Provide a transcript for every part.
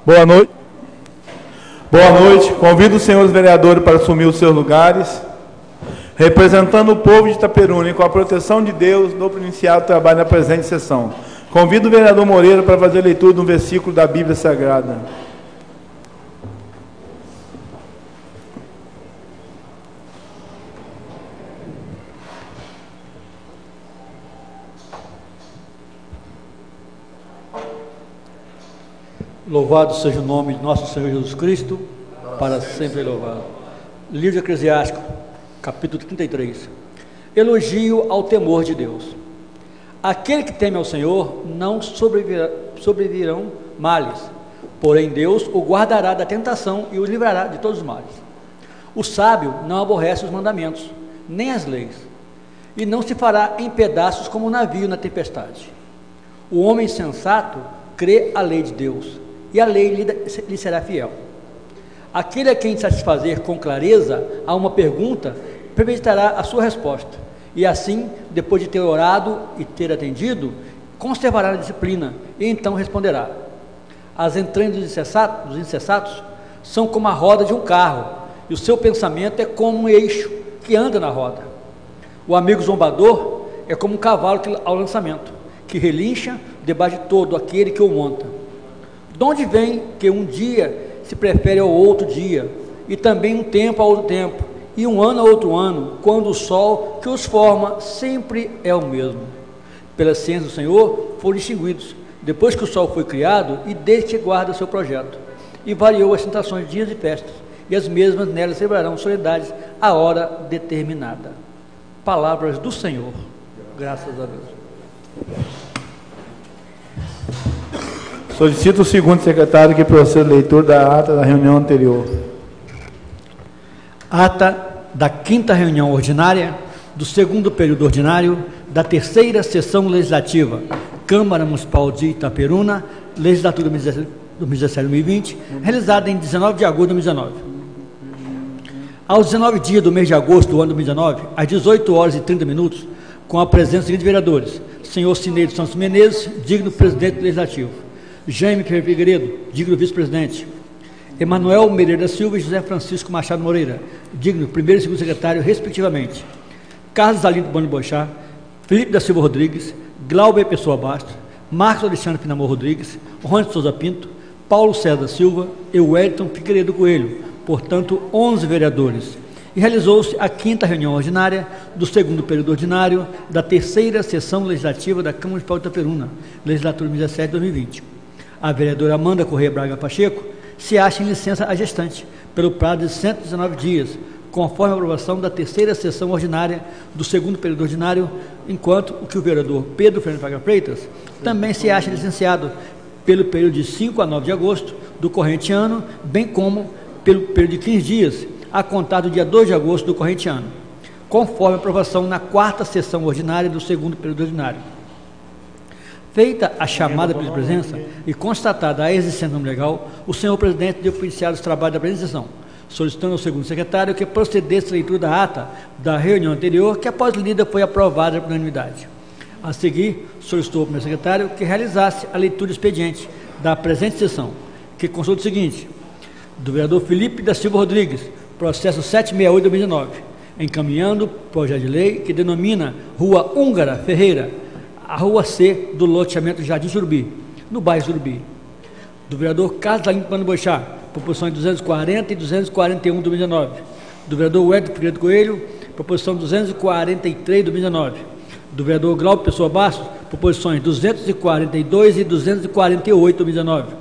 Boa noite. Boa noite. Convido os senhores vereadores para assumir os seus lugares. Representando o povo de Itaperuna e com a proteção de Deus, dou por iniciado o trabalho na presente sessão. Convido o vereador Moreira para fazer a leitura de um versículo da Bíblia Sagrada. Louvado seja o nome de nosso Senhor Jesus Cristo, para sempre louvado. Livro de Eclesiástico, capítulo 33. Elogio ao temor de Deus. Aquele que teme ao Senhor não sobrevirão males, porém Deus o guardará da tentação e o livrará de todos os males. O sábio não aborrece os mandamentos, nem as leis, e não se fará em pedaços como um navio na tempestade. O homem sensato crê a lei de Deus, e a lei lhe será fiel. Aquele a quem satisfazer com clareza a uma pergunta, premeditará a sua resposta, e assim, depois de ter orado e ter atendido, conservará a disciplina, e então responderá. As entranhas dos insensatos são como a roda de um carro, e o seu pensamento é como um eixo que anda na roda. O amigo zombador é como um cavalo ao lançamento, que relincha debaixo de todo aquele que o monta. De onde vem que um dia se prefere ao outro dia, e também um tempo a outro tempo, e um ano a outro ano, quando o sol que os forma sempre é o mesmo? Pela ciência do Senhor foram distinguidos, depois que o sol foi criado, e desde que guarda seu projeto, e variou as tentações de dias e festas, e as mesmas nelas celebrarão solenidades à hora determinada. Palavras do Senhor. Graças a Deus. Solicito o segundo secretário que proceda a leitura da ata da reunião anterior. Ata da 5ª reunião ordinária, do 2º período ordinário, da 3ª sessão legislativa, Câmara Municipal de Itaperuna, legislatura 2017-2020, realizada em 19 de agosto de 2019. Aos 19 dias do mês de agosto do ano 2019, às 18 horas e 30 minutos, com a presença dos seguintes vereadores: senhor Cineiro Santos Menezes, digno presidente legislativo; Jaime Figueiredo, digno vice-presidente; Emanuel Mereira da Silva e José Francisco Machado Moreira, digno primeiro e segundo secretário, respectivamente; Carlos Alindo Boni Boixá, Felipe da Silva Rodrigues, Glauber Pessoa Bastos, Marcos Alexandre Pinamor Rodrigues, Rony Souza Pinto, Paulo César da Silva e Wellington Figueiredo Coelho, portanto 11 vereadores. E realizou-se a 5ª reunião ordinária do 2º período ordinário da 3ª sessão legislativa da Câmara Municipal de Itaperuna, legislatura 2017-2020. A vereadora Amanda Correia Braga Pacheco se acha em licença a gestante pelo prazo de 119 dias, conforme a aprovação da 3ª sessão ordinária do 2º período ordinário, enquanto que o vereador Pedro Fernando Braga Freitas também se acha licenciado pelo período de 5 a 9 de agosto do corrente ano, bem como pelo período de 15 dias, a contar do dia 2 de agosto do corrente ano, conforme a aprovação na 4ª sessão ordinária do 2º período ordinário. Feita a chamada pela presença e constatada a existência do nome legal, o senhor presidente deu por iniciar os trabalhos da presente sessão, solicitando ao segundo secretário que procedesse a leitura da ata da reunião anterior, que após lida foi aprovada por unanimidade. A seguir, solicitou ao primeiro secretário que realizasse a leitura do expediente da presente sessão, que constou o seguinte: do vereador Felipe da Silva Rodrigues, processo 768/2019, encaminhando projeto de lei que denomina Rua Húngara Ferreira, a Rua C do loteamento Jardim Surubi, no bairro Surubi. Do vereador Carlos Alindo Boni Boixá, proposições 240 e 241/2019. Do vereador Wellington Figueiredo Coelho, proposição 243/2019. Do vereador Glauber Pessoa Bastos, proposições 242 e 248/2019.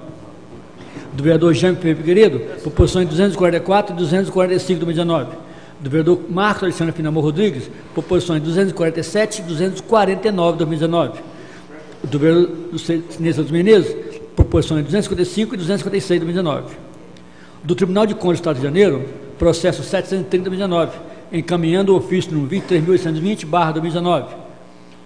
Do vereador Jaime Figueiredo, proposições 244 e 245/2019. Do vereador Marcos Alexandre Pinamor Rodrigues, proposições 247 e 249/2019. Do vereador Cineiro Santos Menezes, proposições 255 e 256/2019. Do Tribunal de Contas do Estado de Janeiro, processo 730/2019, encaminhando o ofício número 23.820/2019,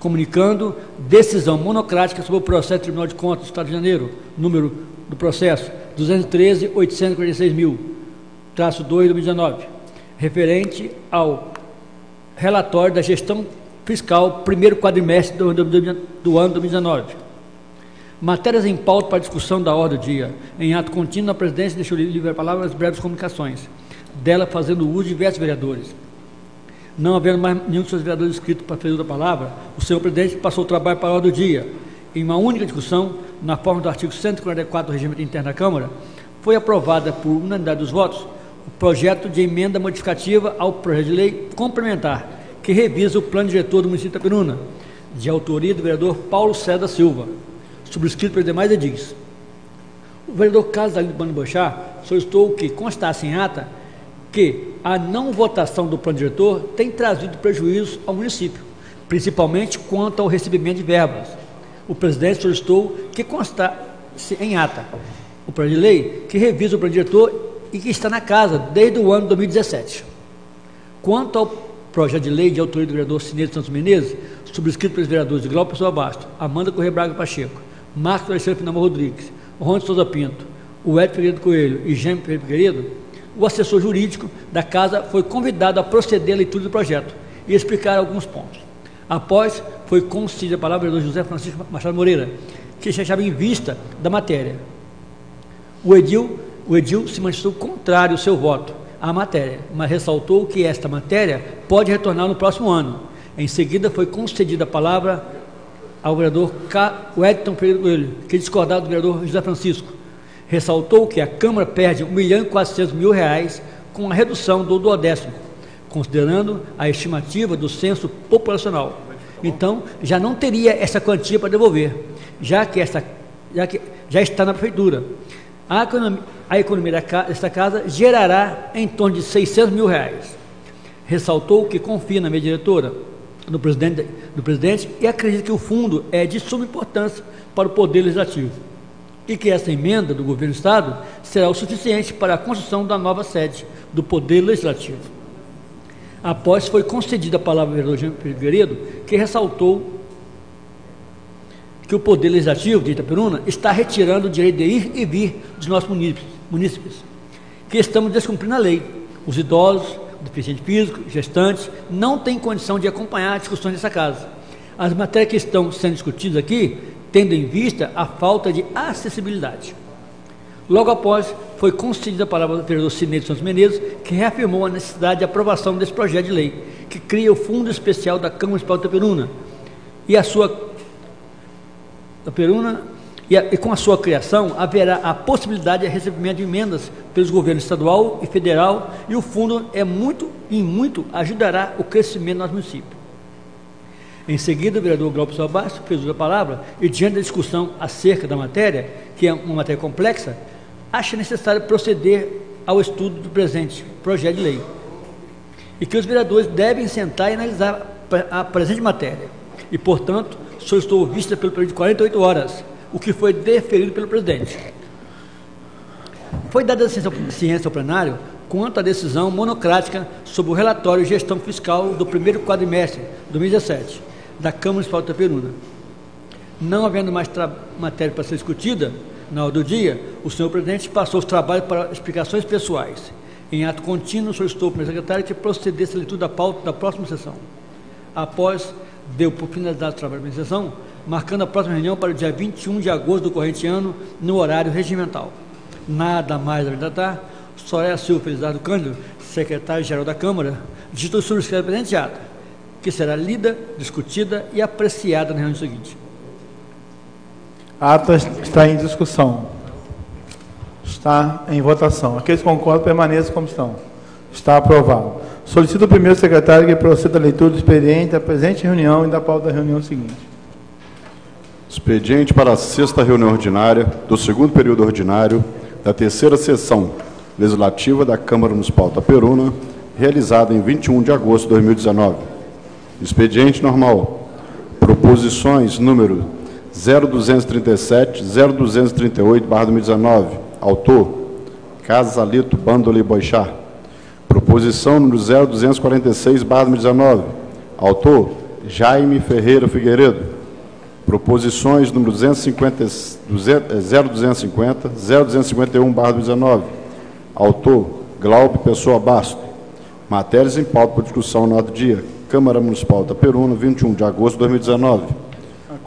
comunicando decisão monocrática sobre o processo do Tribunal de Contas do Estado de Janeiro, número do processo 213.846.000-2/2019, referente ao relatório da gestão fiscal primeiro quadrimestre do ano 2019. Matérias em pauta para discussão da ordem do dia. Em ato contínuo, a presidência deixou livre a palavra nas breves comunicações, dela fazendo uso de diversos vereadores. Não havendo mais nenhum dos seus vereadores inscritos para fazer a palavra, o senhor presidente passou o trabalho para a ordem do dia. Em uma única discussão, na forma do artigo 144 do Regimento Interno da Câmara, foi aprovada por unanimidade dos votos o projeto de emenda modificativa ao projeto de lei complementar, que revisa o plano diretor do município de Itaperuna, de autoria do vereador Paulo César Silva, subscrito pelos demais edis. O vereador Carlos Dalino Bando Bochá solicitou que constasse em ata que a não votação do plano diretor tem trazido prejuízos ao município, principalmente quanto ao recebimento de verbas. O presidente solicitou que constasse em ata o projeto de lei que revisa o plano diretor e que está na casa desde o ano 2017. Quanto ao projeto de lei de autoria do vereador Cineiro Santos Menezes, subscrito pelos vereadores Glauco Pessoa Basto, Amanda Corrêa Braga Pacheco, Marcos Alexandre Pinamor Rodrigues, Rony Souza Pinto, o Edson Figueiredo Coelho e Gêmeo Figueiredo, o assessor jurídico da casa foi convidado a proceder à leitura do projeto e explicar alguns pontos. Após, foi concedida a palavra ao vereador José Francisco Machado Moreira, que já estava em vista da matéria. O edil se manifestou contrário ao seu voto à matéria, mas ressaltou que esta matéria pode retornar no próximo ano. Em seguida, foi concedida a palavra ao vereador Edson Figueiredo Coelho, que discordava do vereador José Francisco. Ressaltou que a Câmara perde R$ 1.400.000 com a redução do duodécimo, considerando a estimativa do censo populacional. Então, já não teria essa quantia para devolver, já que já está na prefeitura. A economia desta casa gerará em torno de R$ 600.000. Ressaltou que confia na minha diretora, do presidente, e acredita que o fundo é de suma importância para o Poder Legislativo e que essa emenda do Governo do Estado será o suficiente para a construção da nova sede do Poder Legislativo. Após, foi concedida a palavra ao vereador Gêmeo Figueiredo, que ressaltou que o Poder Legislativo de Itaperuna está retirando o direito de ir e vir dos nossos munícipes, que estamos descumprindo a lei. Os idosos, deficientes físicos, gestantes, não têm condição de acompanhar as discussões dessa casa. As matérias que estão sendo discutidas aqui, tendo em vista a falta de acessibilidade. Logo após, foi concedida a palavra ao vereador Cineiro Santos Menezes, que reafirmou a necessidade de aprovação desse projeto de lei, que cria o Fundo Especial da Câmara Municipal de Itaperuna, e com a sua criação haverá a possibilidade de recebimento de emendas pelos governos estadual e federal, e o fundo muito ajudará o crescimento do nosso município. Em seguida, o vereador Glauco Pessoa Basto fez uso da palavra e, diante da discussão acerca da matéria, que é uma matéria complexa, acha necessário proceder ao estudo do presente projeto de lei e que os vereadores devem sentar e analisar a presente matéria e, portanto, solicitou vista pelo período de 48 horas, o que foi deferido pelo presidente. Foi dada ciência ao plenário quanto à decisão monocrática sobre o relatório de gestão fiscal do primeiro quadrimestre de 2017 da Câmara Municipal de Itaperuna. Não havendo mais matéria para ser discutida na hora do dia, o senhor presidente passou os trabalhos para explicações pessoais. Em ato contínuo, solicitou ao primeiro secretário que procedesse à leitura da pauta da próxima sessão. Após, deu por finalizado o trabalho da sessão, marcando a próxima reunião para o dia 21 de agosto do corrente ano, no horário regimental. Nada mais a tratar. Soraya Silva Felizardo Cândido, secretário-geral da Câmara, digitou sobre o presente ata, que será lida, discutida e apreciada na reunião seguinte. A ata está em discussão. Está em votação. Aqueles que concordam, permaneçam como estão. Está aprovado. Solicito ao primeiro secretário que proceda a leitura do expediente da presente reunião e da pauta da reunião seguinte. Expediente para a 6ª reunião ordinária do 2º período ordinário da 3ª sessão legislativa da Câmara Municipal de Itaperuna, realizada em 21 de agosto de 2019. Expediente normal. Proposições número 0237, 0238/2019. Autor: Casalito Bandoli Boixá. Proposição número 0246/2019. Autor: Jaime Ferreira Figueiredo. Proposições número 0250, 0251/2019. Autor: Glauco Pessoa Basto. Matérias em pauta por discussão no dia. Câmara Municipal de Itaperuna, 21 de agosto de 2019.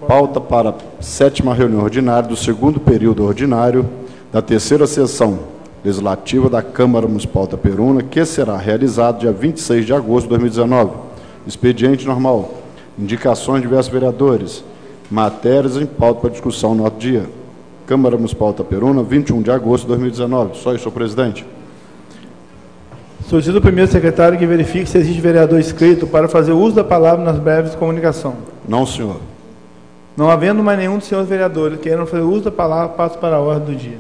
Pauta para a 7ª reunião ordinária do 2º período ordinário da 3ª sessão legislativa da Câmara Municipal de Itaperuna, que será realizado dia 26 de agosto de 2019. Expediente normal. Indicações de diversos vereadores. Matérias em pauta para discussão no outro dia. Câmara Municipal de Itaperuna, 21 de agosto de 2019. Só isso, senhor presidente. Solicito ao primeiro secretário que verifique se existe vereador inscrito para fazer uso da palavra nas breves de comunicação. Não, senhor. Não havendo mais nenhum dos senhores vereadores querendo fazer uso da palavra, passo para a ordem do dia.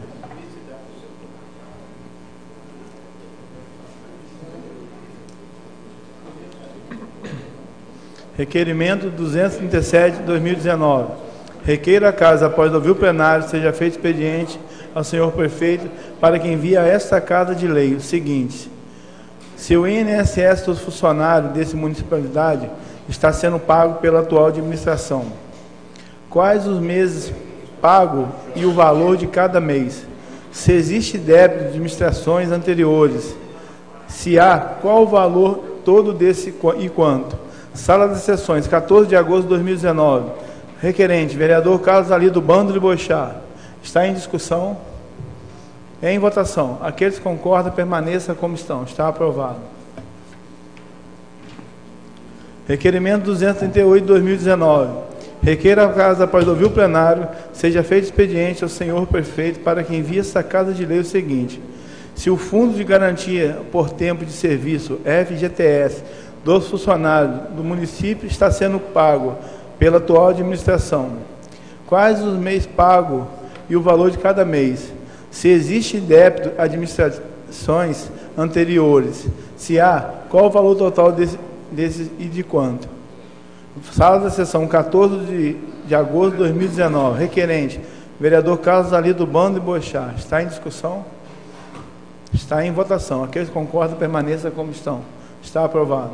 Requerimento 237 de 2019. Requeiro a casa, após ouvir o plenário, seja feito expediente ao senhor prefeito para que envie a esta casa de lei o seguinte: se o INSS dos funcionários dessa municipalidade está sendo pago pela atual administração, quais os meses pagos e o valor de cada mês? Se existe débito de administrações anteriores, se há, qual o valor todo desse e quanto? Sala das Sessões, 14 de agosto de 2019. Requerente, vereador Carlos Ali do Bando de Boixá. Está em discussão? Em votação. Aqueles que concordam, permaneçam como estão. Está aprovado. Requerimento 238 de 2019. Requeira a casa, após ouvir o plenário, seja feito expediente ao senhor prefeito para que envie esta casa de lei o seguinte: se o Fundo de Garantia por Tempo de Serviço, FGTS, dos funcionários do município está sendo pago pela atual administração, quais os meses pagos e o valor de cada mês? Se existe débito a administrações anteriores, se há, qual o valor total desse e de quanto? Sala da Sessão, 14 de agosto de 2019. Requerente, vereador Carlos Ali do Bando de Boixá. Está em discussão? Está em votação. Aqueles que concordam, permaneçam como estão. Está aprovado.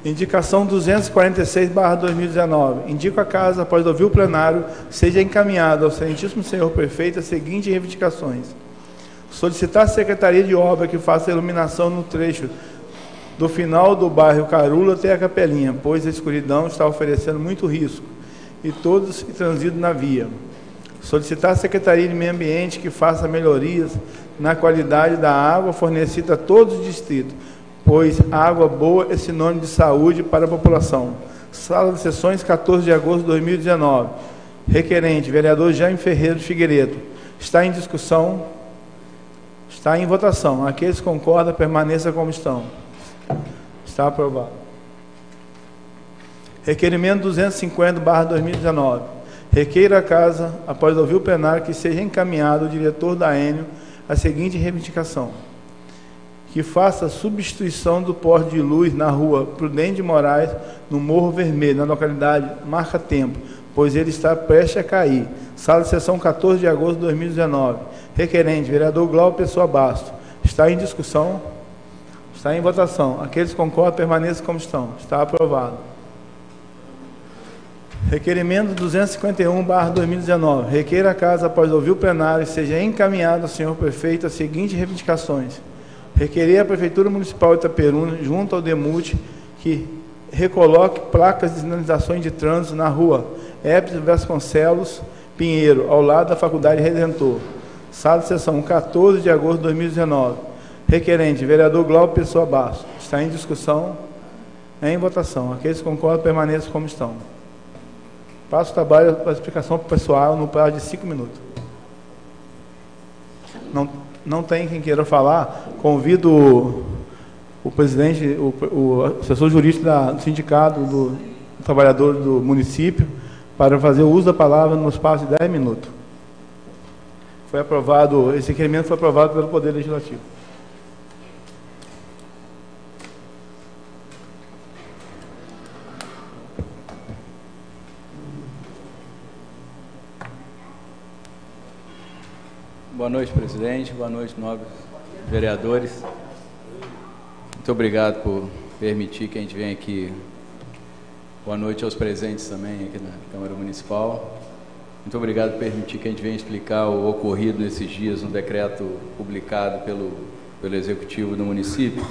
Indicação 246/2019. Indico a casa, após ouvir o plenário, seja encaminhado ao excelentíssimo senhor prefeito as seguintes reivindicações: solicitar a Secretaria de Obra que faça a iluminação no trecho do final do bairro Carula até a Capelinha, pois a escuridão está oferecendo muito risco e todos transitam na via. Solicitar a Secretaria de Meio Ambiente que faça melhorias na qualidade da água fornecida a todos os distritos, pois a água boa é sinônimo de saúde para a população. Sala de Sessões, 14 de agosto de 2019. Requerente, vereador Jaime Ferreira de Figueiredo. Está em discussão? Está em votação. Aqueles que concordam, permaneçam como estão. Está aprovado. Requerimento 250/2019. Requeiro a casa, após ouvir o plenário, que seja encaminhado ao diretor da Enel a seguinte reivindicação: que faça a substituição do poste de luz na rua Prudente de Moraes, no Morro Vermelho, na localidade Marca Tempo, pois ele está prestes a cair. Sala de Sessão, 14 de agosto de 2019. Requerente, vereador Glauco Pessoa Basto. Está em discussão? Está em votação. Aqueles que concordam, permaneçam como estão. Está aprovado. Requerimento 251/2019. Requeira a casa, após ouvir o plenário, seja encaminhado ao senhor prefeito as seguintes reivindicações: requerer a Prefeitura Municipal de Itaperuna, junto ao DEMUT, que recoloque placas de sinalizações de trânsito na rua Epes Vasconcelos Pinheiro, ao lado da Faculdade Redentor. Sala de Sessão, 14 de agosto de 2019. Requerente, vereador Glauco Pessoa Basso. Está em discussão? Em votação. Aqueles que concordam, permaneçam como estão. Passo o trabalho para a explicação para o pessoal no prazo de 5 minutos. Não tem quem queira falar. Convido o presidente, o assessor jurídico do sindicato do trabalhador do município para fazer o uso da palavra no espaço de 10 minutos. Foi aprovado, esse requerimento foi aprovado pelo Poder Legislativo. Boa noite, presidente. Boa noite, nobres vereadores. Muito obrigado por permitir que a gente venha aqui. Boa noite aos presentes também aqui na Câmara Municipal. Muito obrigado por permitir que a gente venha explicar o ocorrido nesses dias no decreto publicado pelo Executivo do município.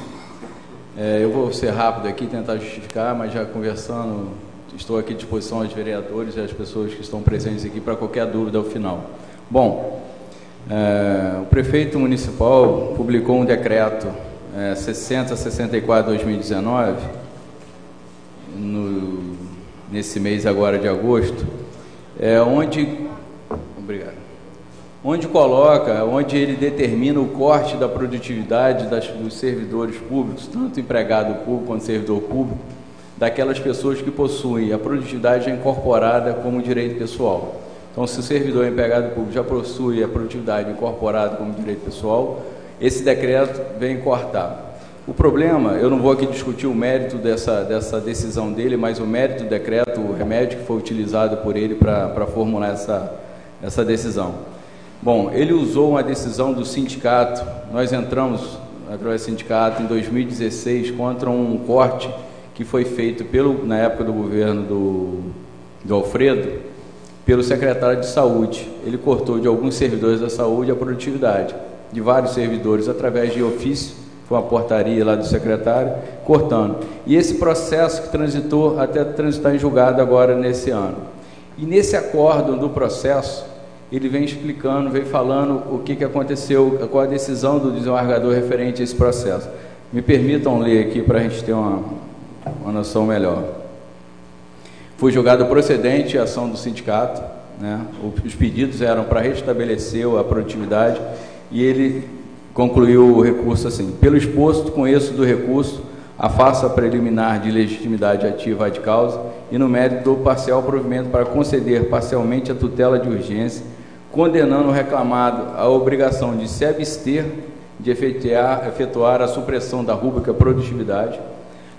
Eu vou ser rápido aqui, tentar justificar, mas já conversando estou aqui à disposição aos vereadores e às pessoas que estão presentes aqui para qualquer dúvida ao final. Bom, o prefeito municipal publicou um decreto 6064/2019, nesse mês agora de agosto, onde ele determina o corte da produtividade dos servidores públicos, tanto empregado público quanto servidor público, daquelas pessoas que possuem a produtividade incorporada como direito pessoal. Então, se o servidor empregado público já possui a produtividade incorporada como direito pessoal, esse decreto vem cortar. O problema, eu não vou aqui discutir o mérito dessa decisão dele, mas o mérito do decreto, o remédio que foi utilizado por ele para formular essa decisão. Bom, ele usou uma decisão do sindicato, nós entramos através do sindicato em 2016 contra um corte que foi feito na época do governo do Alfredo, pelo secretário de saúde. Ele cortou de alguns servidores da saúde a produtividade, de vários servidores, através de ofício, foi uma portaria lá do secretário, cortando. E esse processo que transitou, até transitar em julgado agora nesse ano. E nesse acórdão do processo, ele vem explicando, vem falando o que aconteceu, qual a decisão do desembargador referente a esse processo. Me permitam ler aqui para a gente ter uma noção melhor. Foi julgado procedente a ação do sindicato, né? Os pedidos eram para restabelecer a produtividade e ele concluiu o recurso assim: pelo exposto, conheço do recurso a farsa preliminar de legitimidade ativa ad causa e no mérito do parcial provimento para conceder parcialmente a tutela de urgência, condenando o reclamado à obrigação de se abster de efetuar a supressão da rúbrica produtividade,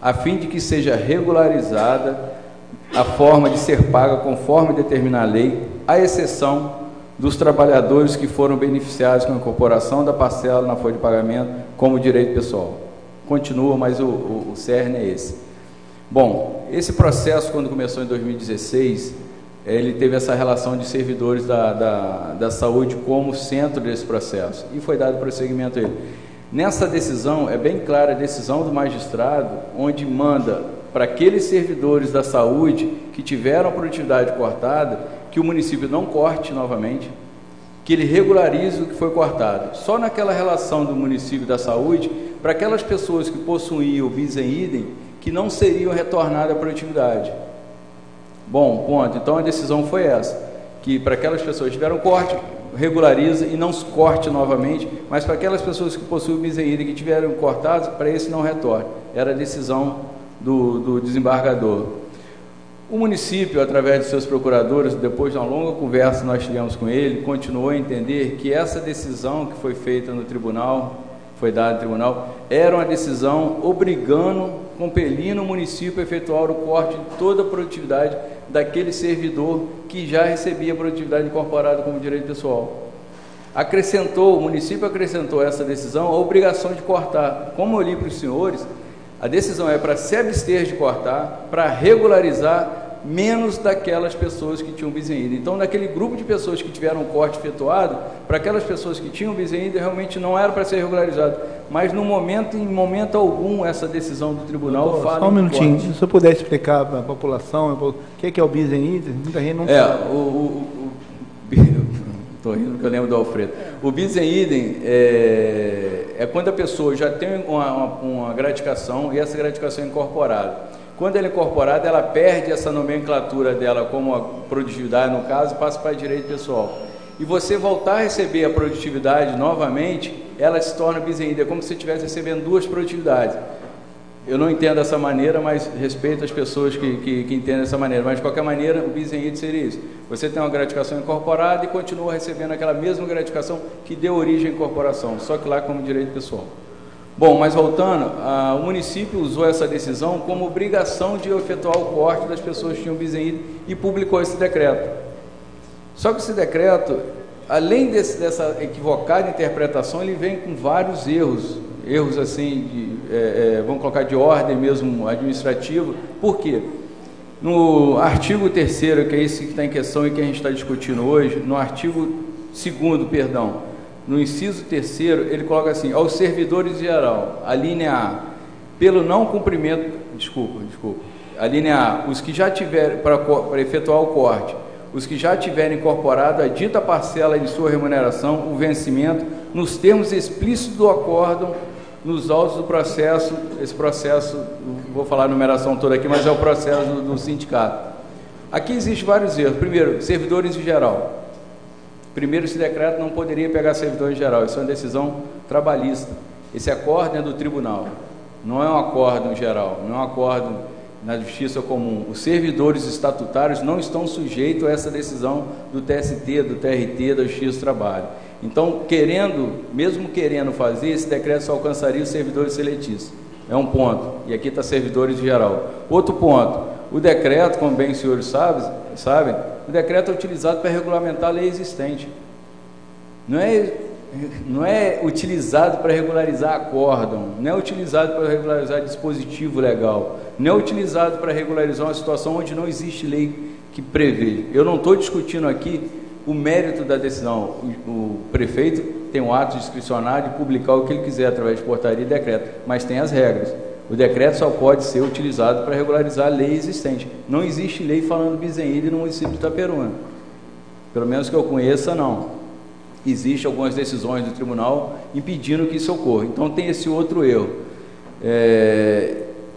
a fim de que seja regularizada a forma de ser paga conforme determina a lei, à exceção dos trabalhadores que foram beneficiados com a incorporação da parcela na folha de pagamento como direito pessoal. Continua, mas o cerne é esse. Bom, esse processo, quando começou em 2016, ele teve essa relação de servidores da saúde como centro desse processo, e foi dado prosseguimento a ele. Nessa decisão, é bem clara a decisão do magistrado, onde manda para aqueles servidores da saúde que tiveram a produtividade cortada, que o município não corte novamente, que ele regularize o que foi cortado. Só naquela relação do município da saúde, para aquelas pessoas que possuíam o bis em idem, que não seriam retornadas à produtividade. Bom, ponto. Então a decisão foi essa, que para aquelas pessoas que tiveram corte, regulariza e não corte novamente, mas para aquelas pessoas que possuem o bis em idem, que tiveram cortados, para esse não retorne. Era a decisão do desembargador. O município, através de seus procuradores, depois de uma longa conversa que nós tivemos com ele, continuou a entender que essa decisão que foi feita no tribunal, foi dada no tribunal, era uma decisão obrigando, compelindo o município a efetuar o corte de toda a produtividade daquele servidor que já recebia a produtividade incorporada como direito pessoal. O município acrescentou a essa decisão a obrigação de cortar. Como eu li para os senhores, a decisão é para se abster de cortar, para regularizar menos daquelas pessoas que tinham bis em idem. Então, naquele grupo de pessoas que tiveram corte efetuado, para aquelas pessoas que tinham bis em idem, realmente não era para ser regularizado. Mas, em momento algum, essa decisão do tribunal fala. Só um minutinho, se você puder explicar para a população o que é o bis em idem, muita gente não sabe. Estou rindo porque eu lembro do Alfredo. O bis em idem é quando a pessoa já tem uma gratificação e essa gratificação é incorporada. Quando ela é incorporada, ela perde essa nomenclatura dela como a produtividade, no caso, passa para direito pessoal. E você voltar a receber a produtividade novamente, ela se torna bis em idem, é como se você estivesse recebendo duas produtividades. Eu não entendo dessa maneira, mas respeito as pessoas que entendem dessa maneira. Mas, de qualquer maneira, o bis em idem seria isso. Você tem uma gratificação incorporada e continua recebendo aquela mesma gratificação que deu origem à incorporação, só que lá como direito pessoal. Bom, mas voltando, o município usou essa decisão como obrigação de efetuar o corte das pessoas que tinham bis em idem e publicou esse decreto. Só que esse decreto, além dessa equivocada interpretação, ele vem com vários erros assim, vamos colocar de ordem mesmo administrativa. Por quê? No artigo 3º, que é esse que está em questão e que a gente está discutindo hoje, no artigo 2º, perdão, no inciso 3º, ele coloca assim: aos servidores em geral, a linha A, pelo não cumprimento, a linha A, os que já tiverem, para efetuar o corte, os que já tiverem incorporado a dita parcela de sua remuneração, o vencimento, nos termos explícitos do acórdão, nos autos do processo, esse processo, não vou falar a numeração toda aqui, mas é o processo do sindicato. Aqui existem vários erros. Primeiro, servidores em geral. Primeiro, esse decreto não poderia pegar servidor em geral, isso é uma decisão trabalhista. Esse acórdão é do tribunal, não é um acórdão geral, não é um acórdão na justiça comum. Os servidores estatutários não estão sujeitos a essa decisão do TST, do TRT, da Justiça do Trabalho. Então, mesmo querendo fazer, esse decreto só alcançaria os servidores seletistas. É um ponto. E aqui está servidores em geral. Outro ponto. O decreto, como bem os senhores sabem, o decreto é utilizado para regulamentar a lei existente. Não é utilizado para regularizar acórdão, não é utilizado para regularizar dispositivo legal, não é utilizado para regularizar uma situação onde não existe lei que prevê. Eu não estou discutindo aqui o mérito da decisão. O prefeito tem um ato discricionário de publicar o que ele quiser através de portaria e decreto, mas tem as regras. O decreto só pode ser utilizado para regularizar a lei existente. Não existe lei falando Bizenide no município de Itaperuna. Pelo menos que eu conheça, não. Existem algumas decisões do tribunal impedindo que isso ocorra. Então tem esse outro erro.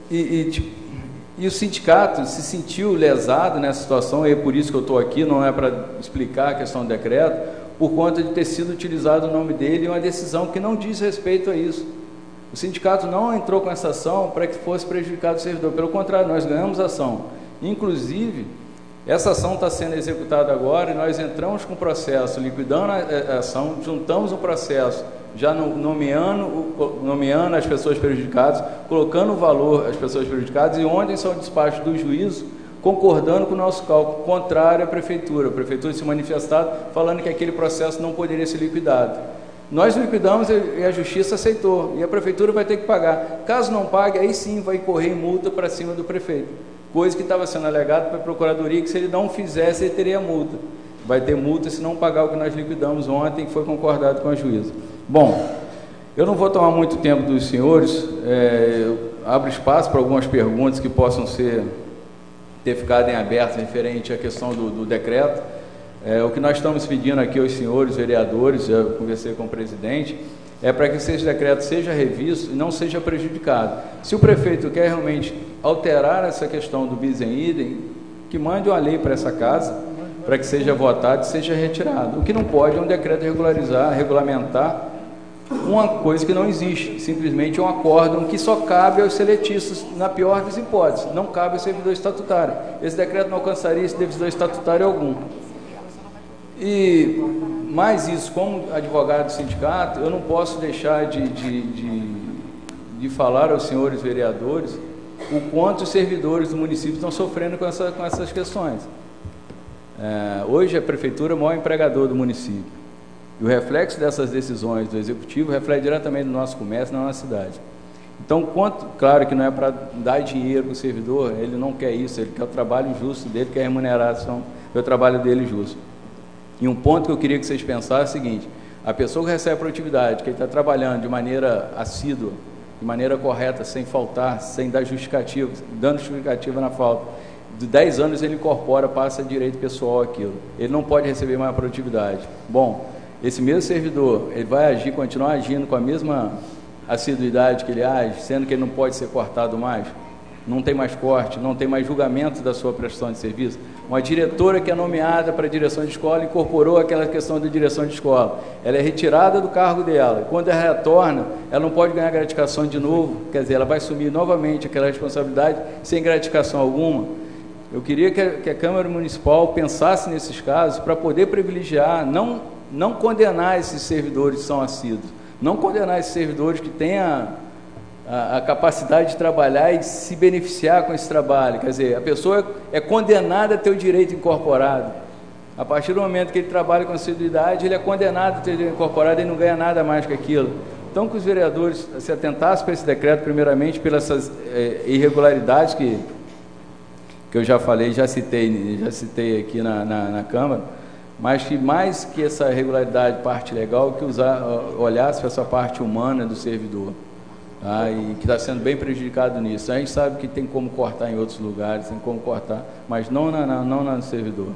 E o sindicato se sentiu lesado nessa situação, e é por isso que eu estou aqui, não é para explicar a questão do decreto, por conta de ter sido utilizado o nome dele em uma decisão que não diz respeito a isso. O sindicato não entrou com essa ação para que fosse prejudicado o servidor, pelo contrário, nós ganhamos a ação. Inclusive, essa ação está sendo executada agora e nós entramos com o processo, liquidando a ação, juntamos o processo, já nomeando as pessoas prejudicadas, colocando o valor às pessoas prejudicadas, e ontem são despachos do juízo concordando com o nosso cálculo, contrário à prefeitura. A prefeitura se manifestado falando que aquele processo não poderia ser liquidado. Nós liquidamos e a justiça aceitou, e a prefeitura vai ter que pagar. Caso não pague, aí sim vai correr multa para cima do prefeito, coisa que estava sendo alegado para a procuradoria, que se ele não fizesse, ele teria multa. Vai ter multa se não pagar o que nós liquidamos ontem, que foi concordado com a juíza. Bom, eu não vou tomar muito tempo dos senhores, eu abro espaço para algumas perguntas que possam ter ficado em aberto referente à questão do decreto. O que nós estamos pedindo aqui aos senhores vereadores, já conversei com o presidente, é para que esse decreto seja revisto e não seja prejudicado. Se o prefeito quer realmente alterar essa questão do bis em idem, que mande uma lei para essa casa, para que seja votado e seja retirado. O que não pode é um decreto regulamentar uma coisa que não existe, simplesmente um acórdão que só cabe aos seletistas, na pior das hipóteses, não cabe ao servidor estatutário. Esse decreto não alcançaria esse servidor estatutário algum. E mais isso, como advogado do sindicato, eu não posso deixar de falar aos senhores vereadores o quanto os servidores do município estão sofrendo com essas questões. Hoje a prefeitura é o maior empregador do município, e o reflexo dessas decisões do executivo reflete diretamente no nosso comércio, na nossa cidade. Então, claro que não é para dar dinheiro para o servidor, ele não quer isso, ele quer o trabalho justo dele, quer a remuneração do trabalho dele justo. E um ponto que eu queria que vocês pensassem é o seguinte: a pessoa que recebe a produtividade, que ele está trabalhando de maneira assídua, de maneira correta, sem faltar, sem dar justificativa, dando justificativa na falta, de 10 anos ele incorpora, passa direito pessoal aquilo. Ele não pode receber mais produtividade. Bom, esse mesmo servidor, ele vai continuar agindo com a mesma assiduidade que ele age, sendo que ele não pode ser cortado mais? Não tem mais corte, não tem mais julgamento da sua prestação de serviço. Uma diretora que é nomeada para a direção de escola incorporou aquela questão da direção de escola. Ela é retirada do cargo dela. Quando ela retorna, ela não pode ganhar gratificação de novo, quer dizer, ela vai assumir novamente aquela responsabilidade sem gratificação alguma. Eu queria que a Câmara Municipal pensasse nesses casos para poder privilegiar, não condenar esses servidores que são assíduos, não condenar esses servidores que têm a capacidade de trabalhar e se beneficiar com esse trabalho. Quer dizer, a pessoa é condenada a ter o direito incorporado. A partir do momento que ele trabalha com assiduidade, ele é condenado a ter o direito incorporado e não ganha nada mais que aquilo. Então, que os vereadores se atentassem para esse decreto, primeiramente, pelas irregularidades que eu já falei, já citei aqui na Câmara, mas que mais que essa irregularidade, parte legal, que olhasse para essa parte humana do servidor. tá? E que está sendo bem prejudicado nisso. A gente sabe que tem como cortar em outros lugares, tem como cortar, mas não no servidor.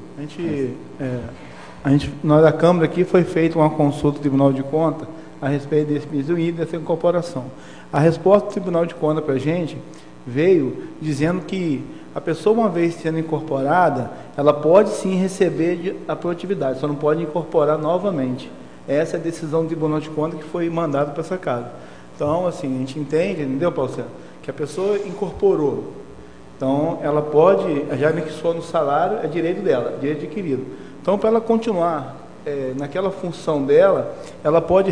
Nós da Câmara aqui foi feita uma consulta do Tribunal de Contas a respeito desse piso e dessa incorporação. A resposta do Tribunal de Contas para a gente veio dizendo que a pessoa, uma vez sendo incorporada, ela pode sim receber a produtividade, só não pode incorporar novamente. Essa é a decisão do Tribunal de Contas que foi mandada para essa casa. Então, assim, a gente entende, entendeu, Paulo César? Que a pessoa incorporou. Então, ela pode, já anexou no salário, é direito dela, direito adquirido. Então, para ela continuar naquela função dela, ela pode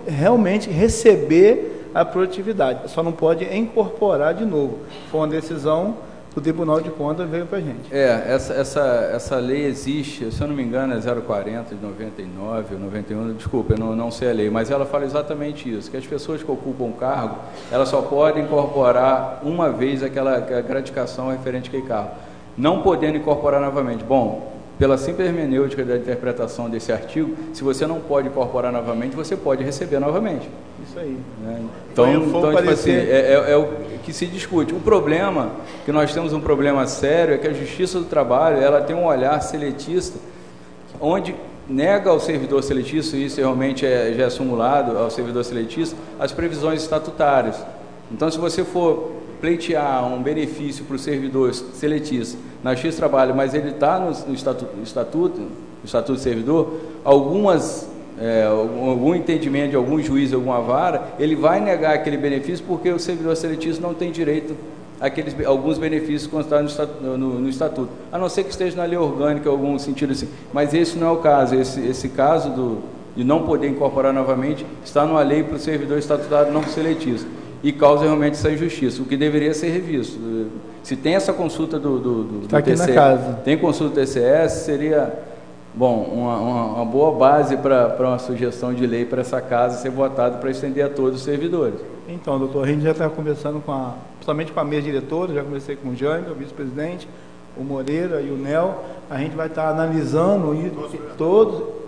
realmente receber a produtividade, só não pode incorporar de novo. Foi uma decisão do Tribunal de Contas, veio para a gente. Essa lei existe, se eu não me engano, é 040 de 99 ou 91, desculpa, eu não sei a lei, mas ela fala exatamente isso, que as pessoas que ocupam cargo, elas só podem incorporar uma vez aquela gratificação referente àquele cargo, não podendo incorporar novamente. Bom, pela simples hermenêutica da interpretação desse artigo, se você não pode incorporar novamente, você pode receber novamente. Isso aí. Então tipo assim, é o que se discute. O problema, que nós temos um problema sério, é que a Justiça do Trabalho, ela tem um olhar seletista, onde nega ao servidor seletista, e isso realmente já é simulado ao servidor seletista, as previsões estatutárias. Então, se você for pleitear um benefício para o servidor seletista na Justiça do Trabalho, mas ele está no estatuto do servidor, algum entendimento de algum juiz, alguma vara, ele vai negar aquele benefício porque o servidor seletista não tem direito àqueles alguns benefícios constados no estatuto, a não ser que esteja na lei orgânica, em algum sentido assim. Mas esse não é o caso. Esse caso de não poder incorporar novamente está numa lei para o servidor estatutário não seletista, e causa realmente essa injustiça, o que deveria ser revisto. Se tem essa consulta do TCS, tem consulta do TCS, seria, bom, uma boa base para uma sugestão de lei para essa casa ser votada para estender a todos os servidores. Então, doutor, a gente já está conversando principalmente com a mesa diretora, já conversei com o Jânio, o vice-presidente, o Moreira e o Nel, a gente vai estar analisando,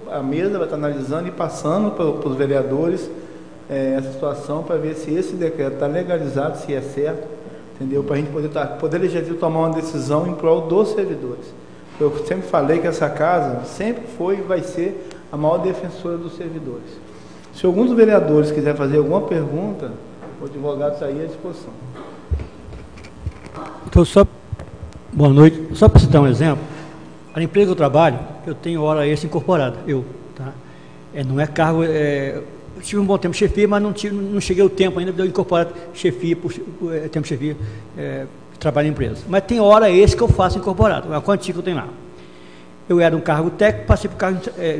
a mesa vai estar analisando e passando para os vereadores essa situação, para ver se esse decreto está legalizado, se é certo, entendeu? Para a gente poder legislativo tomar uma decisão em prol dos servidores. Eu sempre falei que essa casa sempre foi e vai ser a maior defensora dos servidores. Se alguns vereadores quiserem fazer alguma pergunta, o advogado está aí à disposição. Então, boa noite. Só para citar um exemplo, a empresa que eu trabalho, eu tenho hora extra incorporada, tá? Não é cargo... Eu tive um bom tempo de chefia, mas não cheguei ao tempo ainda de eu incorporar chefia, tempo de chefia, trabalho em empresa. Mas tem hora extra que eu faço incorporado, a quantia que eu tenho lá. Eu era um cargo técnico, passei para o cargo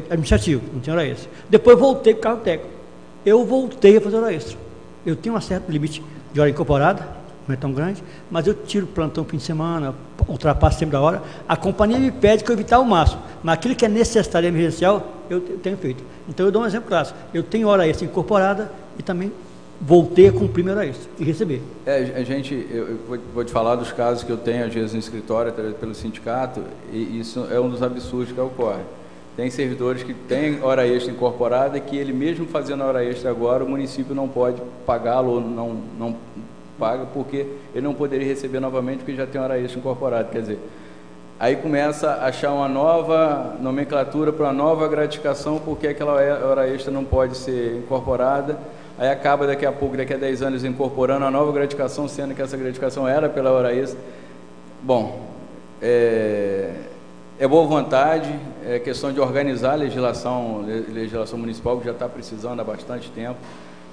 administrativo, não tinha hora extra. Depois voltei para o cargo técnico. Eu voltei a fazer hora extra. Eu tenho um certo limite de hora incorporada, não é tão grande, mas eu tiro plantão fim de semana, ultrapasso sempre da hora. A companhia me pede que eu evitar o máximo, mas aquilo que é necessário e emergencial, eu tenho feito. Então, eu dou um exemplo clássico. Eu tenho hora extra incorporada e também voltei a cumprir minha hora extra e receber. Eu vou te falar dos casos que eu tenho, às vezes, no escritório, pelo sindicato, e isso é um dos absurdos que ocorre. Tem servidores que têm hora extra incorporada, que ele mesmo fazendo a hora extra agora, o município não pode pagá-lo, ou não paga, porque ele não poderia receber novamente, porque já tem hora extra incorporada. Quer dizer, aí começa a achar uma nova nomenclatura para uma nova gratificação, porque aquela hora extra não pode ser incorporada. Aí acaba daqui a pouco, daqui a 10 anos, incorporando a nova gratificação, sendo que essa gratificação era pela hora extra. Bom, é boa vontade, é questão de organizar a legislação municipal, que já está precisando há bastante tempo.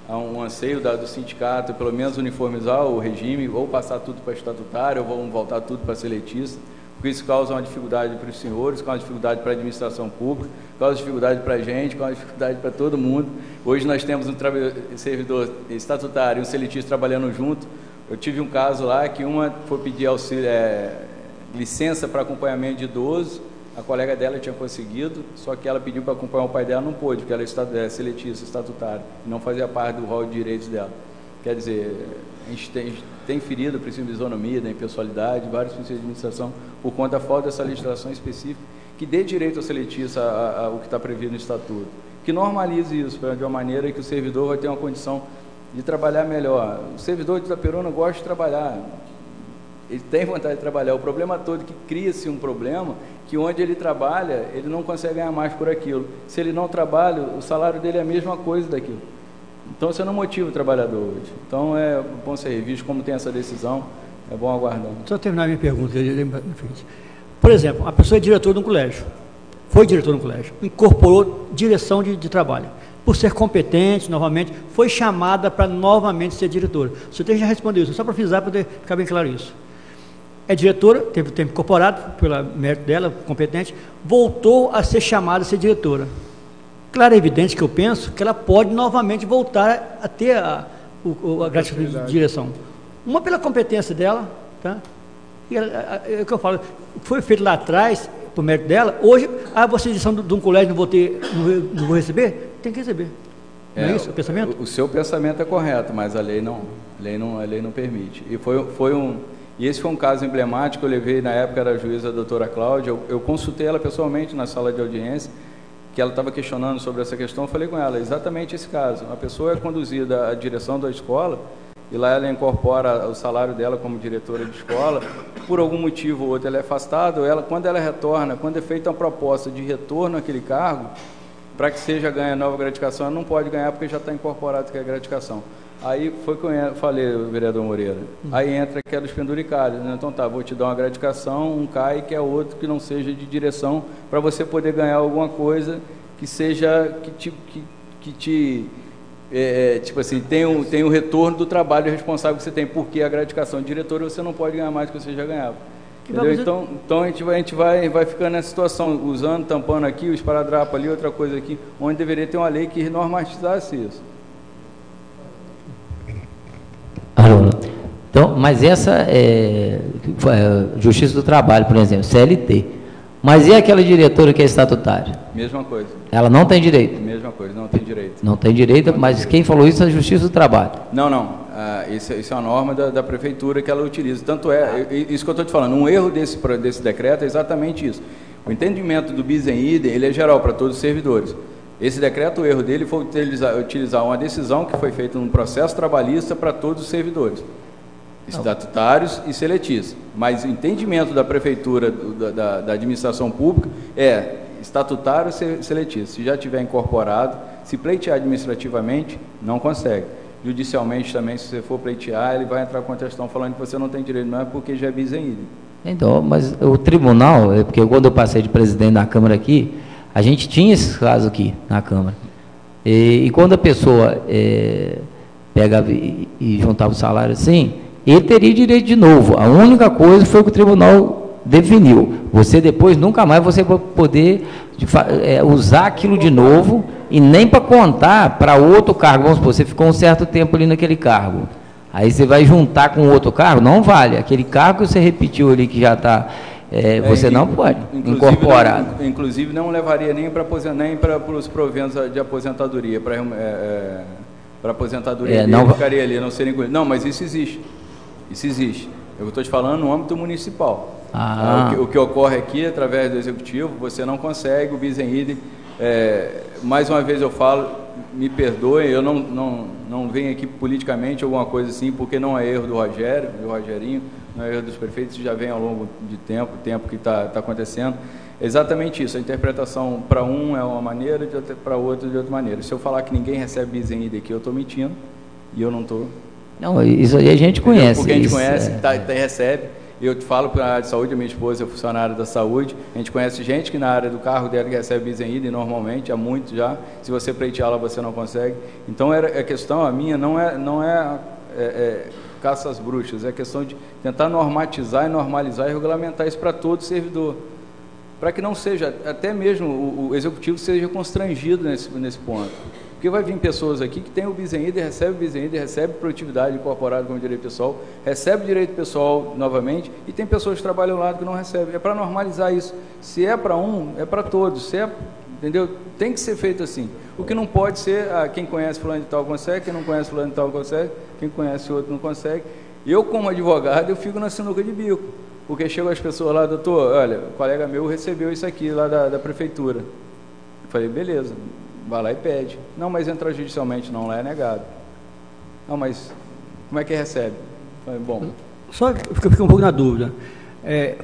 Há um anseio do sindicato, pelo menos uniformizar o regime, ou passar tudo para estatutário, ou vamos voltar tudo para seletista, porque isso causa uma dificuldade para os senhores, causa uma dificuldade para a administração pública, causa dificuldade para a gente, causa dificuldade para todo mundo. Hoje nós temos um servidor estatutário e um seletista trabalhando junto. Eu tive um caso lá que uma foi pedir licença para acompanhamento de idoso, a colega dela tinha conseguido, só que ela pediu para acompanhar o pai dela, não pôde, porque ela é seletista, estatutária, e não fazia parte do rol de direitos dela. Quer dizer, a gente tem ferido o princípio de isonomia, da impessoalidade, vários princípios de administração, por conta da falta dessa legislação específica, que dê direito ao seletista ao que está previsto no estatuto, que normalize isso, de uma maneira que o servidor vai ter uma condição de trabalhar melhor. O servidor de Itaperuna gosta de trabalhar, ele tem vontade de trabalhar. O problema todo é que cria-se um problema que onde ele trabalha, ele não consegue ganhar mais por aquilo. Se ele não trabalha, o salário dele é a mesma coisa daquilo. Então, você não motiva o trabalhador hoje. Então, é bom ser revisto, como tem essa decisão, é bom aguardar. Só terminar a minha pergunta. Por exemplo, a pessoa é diretor de um colégio, foi diretor de um colégio, incorporou direção de trabalho. Por ser competente, novamente, foi chamada para novamente ser diretora. O senhor já respondeu isso, só para frisar, para ficar bem claro isso. É diretora, teve o tempo incorporado, pelo mérito dela, competente, voltou a ser chamada a ser diretora. Claro, é evidente que eu penso que ela pode novamente voltar a ter a gratificação de direção. Uma pela competência dela, tá? E é o que eu falo, foi feito lá atrás, por mérito dela, hoje, você direção de um colégio não vou receber? Tem que receber. Não é isso o pensamento? O seu pensamento é correto, mas a lei não permite. E esse foi um caso emblemático. Eu levei, na época era a juíza a doutora Cláudia, eu consultei ela pessoalmente na sala de audiência, que ela estava questionando sobre essa questão. Eu falei com ela, exatamente esse caso. A pessoa é conduzida à direção da escola, e lá ela incorpora o salário dela como diretora de escola, por algum motivo ou outro ela é afastada, quando ela retorna, quando é feita uma proposta de retorno àquele cargo, para que seja ganha nova gratificação, ela não pode ganhar porque já está incorporado que é a gratificação. Aí foi que eu falei, vereador Moreira, aí entra aqueles penduricários, né? Então tá, vou te dar uma gratificação, um CAI, que é outro que não seja de direção, para você poder ganhar alguma coisa que seja, tipo assim, tem o retorno do trabalho responsável que você tem, porque a gratificação de diretor você não pode ganhar mais do que você já ganhava. Então a gente vai ficando nessa situação, usando, tampando aqui, o esparadrapo ali, outra coisa aqui, onde deveria ter uma lei que normatizasse isso. Então, mas essa é Justiça do Trabalho, por exemplo, CLT. Mas e aquela diretora que é estatutária? Mesma coisa. Ela não tem direito? Mesma coisa, não tem direito. Não tem direito, mas quem falou isso é a Justiça do Trabalho. Não. Isso é uma norma da prefeitura que ela utiliza. Tanto isso que eu estou te falando, um erro desse decreto é exatamente isso. O entendimento do bis in idem, ele é geral para todos os servidores. Esse decreto, o erro dele foi utilizar uma decisão que foi feita num processo trabalhista para todos os servidores, estatutários e seletistas. Mas o entendimento da prefeitura, da administração pública, é estatutário e seletista. Se já tiver incorporado, se pleitear administrativamente, não consegue. Judicialmente também, se você for pleitear, ele vai entrar com a questão falando que você não tem direito, não é porque já é bis in idem. Então, mas o tribunal, porque quando eu passei de presidente da Câmara aqui, a gente tinha esses casos aqui na Câmara. E quando a pessoa pegava e juntava o salário assim, ele teria direito de novo. A única coisa foi que o tribunal definiu. Você depois nunca mais vai poder usar aquilo de novo e nem para contar para outro cargo. Vamos supor, você ficou um certo tempo ali naquele cargo. Aí você vai juntar com outro cargo, não vale. Aquele cargo que você repetiu ali que já está... você não pode incorporar. Inclusive não levaria nem para os proventos de aposentadoria, para aposentadoria não ficaria ali, não seria incluído. Não, mas isso existe. Isso existe. Eu estou te falando no âmbito municipal. O que ocorre aqui, através do executivo, você não consegue o bis in idem. Mais uma vez eu falo, me perdoem, eu não venho aqui politicamente alguma coisa assim, porque não é erro do Rogerinho, não é erro dos prefeitos, já vem ao longo de tempo que está acontecendo. É exatamente isso, a interpretação para um é uma maneira, para outro de outra maneira. Se eu falar que ninguém recebe bis in idem aqui, eu estou mentindo, e eu não estou. Não, isso aí a gente conhece. Porque a gente conhece, recebe. Eu te falo para a área de saúde, a minha esposa é funcionária da saúde, a gente conhece gente que na área do carro dela que recebe bis in idem normalmente, há muito já, se você pleiteá-la você não consegue. Então a questão, a minha, não é caça às bruxas, é questão de tentar normatizar e normalizar e regulamentar isso para todo servidor, para que não seja, até mesmo o executivo seja constrangido nesse ponto. Porque vai vir pessoas aqui que têm o bis in idem, recebe produtividade incorporada como direito pessoal, recebe direito pessoal novamente, e tem pessoas que trabalham lá que não recebem. É para normalizar isso. Se é para um, é para todos. Entendeu? Tem que ser feito assim. O que não pode ser, quem conhece fulano de tal consegue, quem não conhece fulano de tal consegue, quem conhece outro não consegue. Eu, como advogado, eu fico na sinuca de bico. Porque chegam as pessoas lá, doutor, olha, o colega meu recebeu isso aqui lá da prefeitura. Eu falei, beleza. Vai lá e pede. Não, mas entra judicialmente, não, lá é negado. Ah, mas como é que recebe? Bom, só fiquei um pouco na dúvida.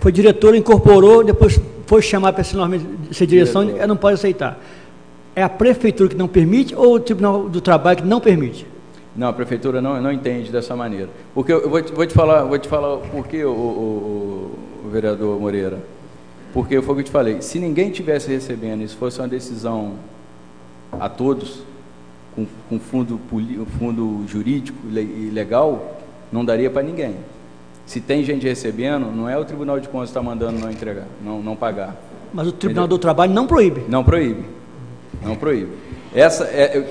Foi diretor, incorporou, depois foi chamar para esse nome de ser direção, ela não pode aceitar. É a prefeitura que não permite ou o Tribunal do Trabalho que não permite? Não, a prefeitura não entende dessa maneira. Porque eu vou te falar por que, o vereador Moreira. Porque foi o que eu te falei, se ninguém tivesse recebendo, e se fosse uma decisão a todos, com fundo jurídico e legal, não daria para ninguém. Se tem gente recebendo, não é o Tribunal de Contas que está mandando não entregar, não pagar. Mas o Tribunal do Trabalho não proíbe? Não proíbe. Não proíbe.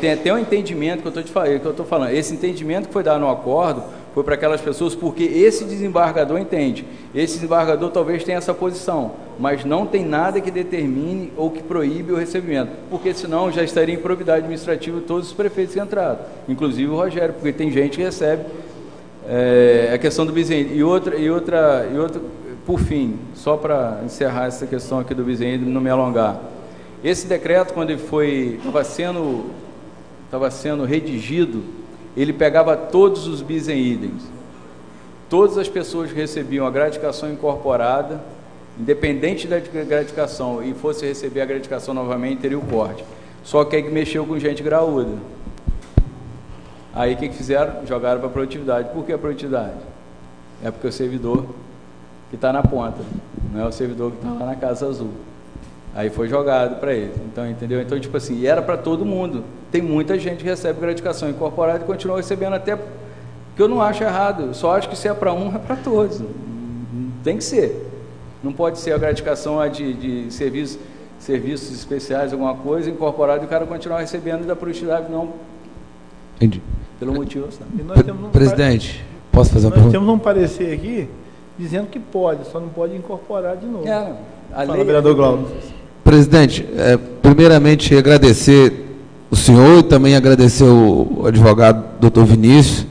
Tem até um entendimento que eu estou falando. Esse entendimento que foi dado no acordo foi para aquelas pessoas, porque esse desembargador entende. Esse desembargador talvez tenha essa posição, mas não tem nada que determine ou que proíbe o recebimento, porque senão já estaria em improbidade administrativa todos os prefeitos que entraram, inclusive o Rogério, porque tem gente que recebe a questão do Bisenide. E outra, por fim, só para encerrar essa questão aqui do Bisenide e não me alongar. Esse decreto, quando ele estava sendo redigido, ele pegava todos os bis em idem. Todas as pessoas que recebiam a gratificação incorporada, independente da gratificação, e fosse receber a gratificação novamente, teria o corte. Só que aí mexeu com gente graúda. Aí o que fizeram? Jogaram para a produtividade. Por que a produtividade? É porque o servidor que está na ponta, não é o servidor que está lá na Casa Azul. Aí foi jogado para ele. Então, entendeu? Então, tipo assim, era para todo mundo. Tem muita gente que recebe gratificação incorporada e continua recebendo, até que eu não acho errado. Eu só acho que se é para um, é para todos. Tem que ser. Não pode ser a gratificação de serviços especiais, alguma coisa, incorporada, e o cara continuar recebendo da produtividade, não. Entendi. Pelo motivo. Presidente, posso fazer uma pergunta? Nós temos um parecer aqui dizendo que pode, só não pode incorporar de novo. Fala, vereador Glaucio. Presidente, primeiramente agradecer o senhor e também agradecer o advogado doutor Vinícius,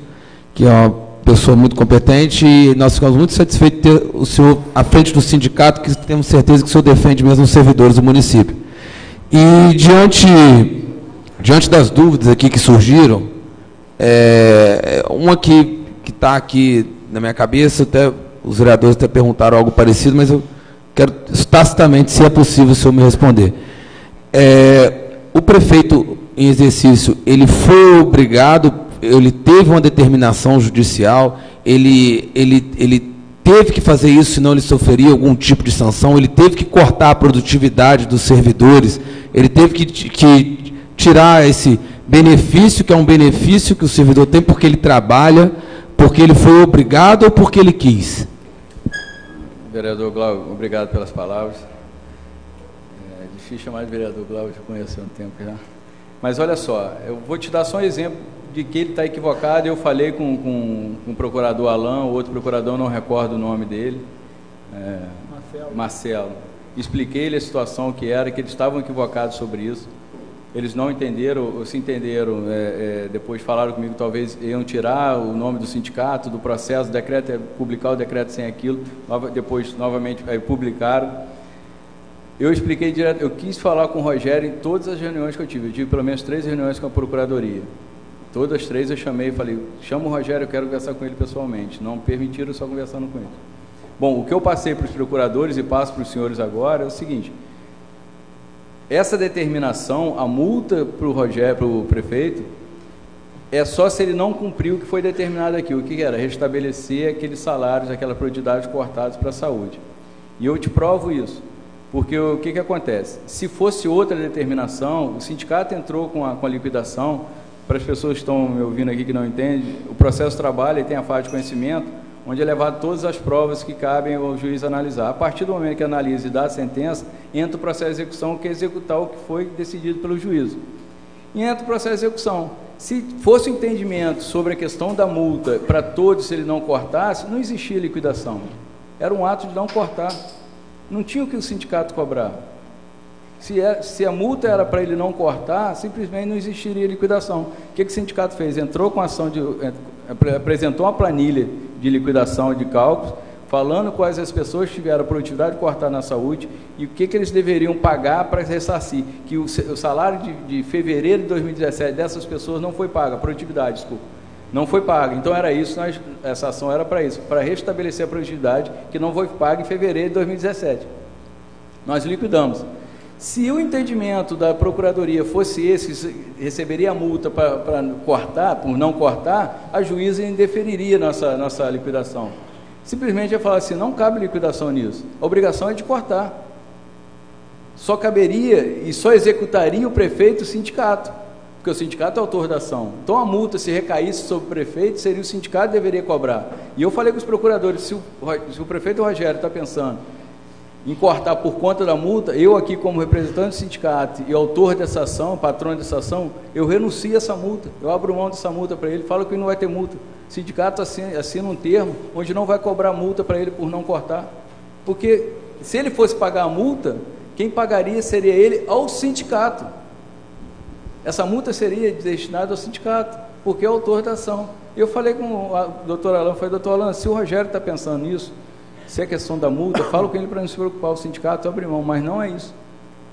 que é uma pessoa muito competente, e nós ficamos muito satisfeitos de ter o senhor à frente do sindicato, que temos certeza que o senhor defende mesmo os servidores do município. E diante das dúvidas aqui que surgiram, uma que está aqui na minha cabeça, até os vereadores até perguntaram algo parecido, mas eu quero tacitamente, se é possível, o senhor me responder. O prefeito em exercício, ele foi obrigado, ele teve uma determinação judicial, ele teve que fazer isso, senão ele sofreria algum tipo de sanção, ele teve que cortar a produtividade dos servidores, ele teve que tirar esse benefício, que é um benefício que o servidor tem porque ele trabalha, porque ele foi obrigado ou porque ele quis? Vereador Glaucio, obrigado pelas palavras. É difícil chamar de vereador Glaucio, eu conheço há um tempo já. Mas olha só, eu vou te dar só um exemplo de que ele está equivocado. Eu falei com o procurador Alain, o outro procurador, não recordo o nome dele, Marcelo. Expliquei-lhe a situação que era, que eles estavam equivocados sobre isso. Eles não entenderam, ou se entenderam, depois falaram comigo, talvez iam tirar o nome do sindicato, do processo, o decreto, publicar o decreto sem aquilo, depois novamente publicaram. Eu expliquei direto, eu quis falar com o Rogério em todas as reuniões que eu tive pelo menos 3 reuniões com a Procuradoria. Todas as 3 eu chamei e falei, chama o Rogério, eu quero conversar com ele pessoalmente. Não permitiram, só conversando com ele. Bom, o que eu passei para os procuradores e passo para os senhores agora é o seguinte: essa determinação, a multa para o Rogério, para o prefeito, é só se ele não cumpriu o que foi determinado aqui. O que era? Restabelecer aqueles salários, aquela produtividade cortados para a saúde. E eu te provo isso, porque o que acontece? Se fosse outra determinação, o sindicato entrou com a liquidação. Para as pessoas que estão me ouvindo aqui que não entendem, o processo trabalha e tem a fase de conhecimento, onde é levado todas as provas que cabem ao juiz analisar. A partir do momento que analisa e dá a sentença, entra o processo de execução, que é executar o que foi decidido pelo juízo. E entra o processo de execução. Se fosse o entendimento sobre a questão da multa para todos, se ele não cortasse, não existia liquidação. Era um ato de não cortar. Não tinha o que o sindicato cobrar. Se a multa era para ele não cortar, simplesmente não existiria liquidação. O que o sindicato fez? Entrou com ação apresentou uma planilha de liquidação de cálculos, falando quais as pessoas tiveram a produtividade cortada na saúde e o que eles deveriam pagar para ressarcir. Que o salário de fevereiro de 2017 dessas pessoas não foi pago, a produtividade, desculpa, Não foi paga. Então era isso, essa ação era para isso, para restabelecer a produtividade que não foi paga em fevereiro de 2017. Nós liquidamos. Se o entendimento da Procuradoria fosse esse, que receberia a multa para cortar, por não cortar, a juíza indeferiria nossa liquidação. Simplesmente ia falar assim, não cabe liquidação nisso, a obrigação é de cortar. Só caberia e só executaria o prefeito e o sindicato, porque o sindicato é autor da ação. Então a multa, se recaísse sobre o prefeito, seria o sindicato que deveria cobrar. E eu falei com os procuradores, se o prefeito Rogério está pensando em cortar por conta da multa, eu aqui como representante do sindicato e autor dessa ação, patrão dessa ação, eu renuncio a essa multa, eu abro mão dessa multa para ele, falo que não vai ter multa. O sindicato assina um termo onde não vai cobrar multa para ele por não cortar, porque se ele fosse pagar a multa, quem pagaria seria ele ao sindicato. Essa multa seria destinada ao sindicato, porque é o autor da ação. Eu falei com o doutor Alan, doutor Alan, se o Rogério está pensando nisso, se é questão da multa, falo com ele para não se preocupar, o sindicato abre mão, mas não é isso.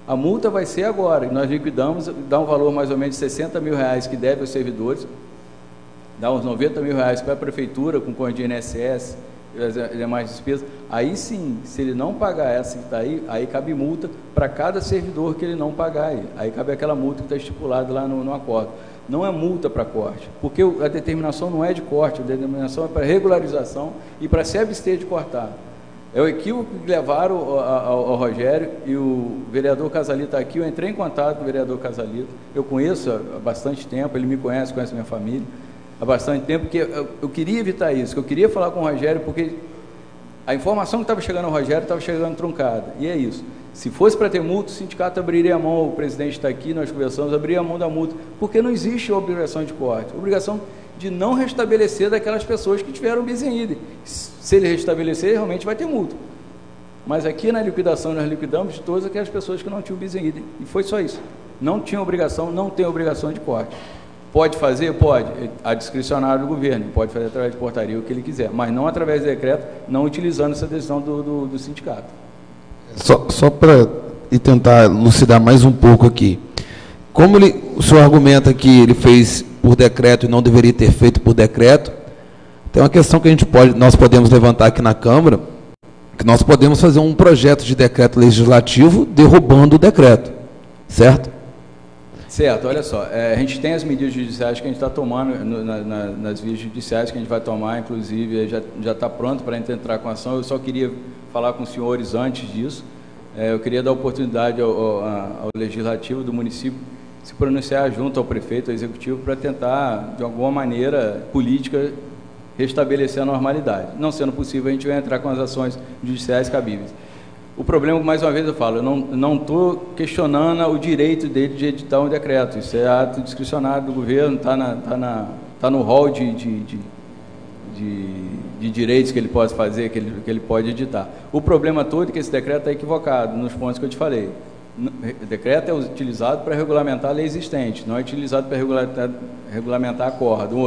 A multa vai ser agora, e nós liquidamos, dá um valor mais ou menos de 60 mil reais que deve aos servidores, dá uns 90 mil reais para a prefeitura, com cor de INSS, e demais despesas. Aí sim, se ele não pagar essa que está aí cabe multa para cada servidor que ele não pagar. Aí cabe aquela multa que está estipulada lá no acordo. Não é multa para corte, porque a determinação não é de corte, a determinação é para regularização e para se abster de cortar. É o equívoco que levaram ao Rogério, e o vereador Casalito está aqui. Eu entrei em contato com o vereador Casalito, eu conheço há bastante tempo, ele me conhece minha família há bastante tempo, porque eu queria evitar isso, que eu queria falar com o Rogério, porque a informação que estava chegando ao Rogério estava chegando truncada, e é isso. Se fosse para ter multa, o sindicato abriria a mão, o presidente está aqui, nós conversamos, abriria a mão da multa, porque não existe a obrigação de corte, obrigação de não restabelecer daquelas pessoas que tiveram bis in idem. Se ele restabelecer, realmente vai ter multa. Mas aqui na liquidação, nós liquidamos de todas aquelas pessoas que não tinham bis in idem, e foi só isso. Não tinha obrigação, não tem obrigação de corte. Pode fazer? Pode, a discricionário do governo, pode fazer através de portaria o que ele quiser, mas não através de decreto, não utilizando essa decisão do sindicato. Só para tentar elucidar mais um pouco aqui. Como o senhor argumenta que ele fez por decreto e não deveria ter feito por decreto, tem uma questão que nós podemos levantar aqui na Câmara, que nós podemos fazer um projeto de decreto legislativo derrubando o decreto, certo? Certo, olha só, a gente tem as medidas judiciais que a gente está tomando, nas vias judiciais que a gente vai tomar, inclusive já está pronto para a gente entrar com a ação. Eu só queria falar com os senhores antes disso, eu queria dar oportunidade ao legislativo do município se pronunciar junto ao prefeito, ao executivo, para tentar, de alguma maneira política, restabelecer a normalidade. Não sendo possível, a gente vai entrar com as ações judiciais cabíveis. O problema, mais uma vez eu falo, eu não estou questionando o direito dele de editar um decreto, isso é ato discricionário do governo, está no rol de direitos que ele pode fazer, que ele pode editar. O problema todo é que esse decreto está equivocado, nos pontos que eu te falei. O decreto é utilizado para regulamentar a lei existente, não é utilizado para regulamentar acordo.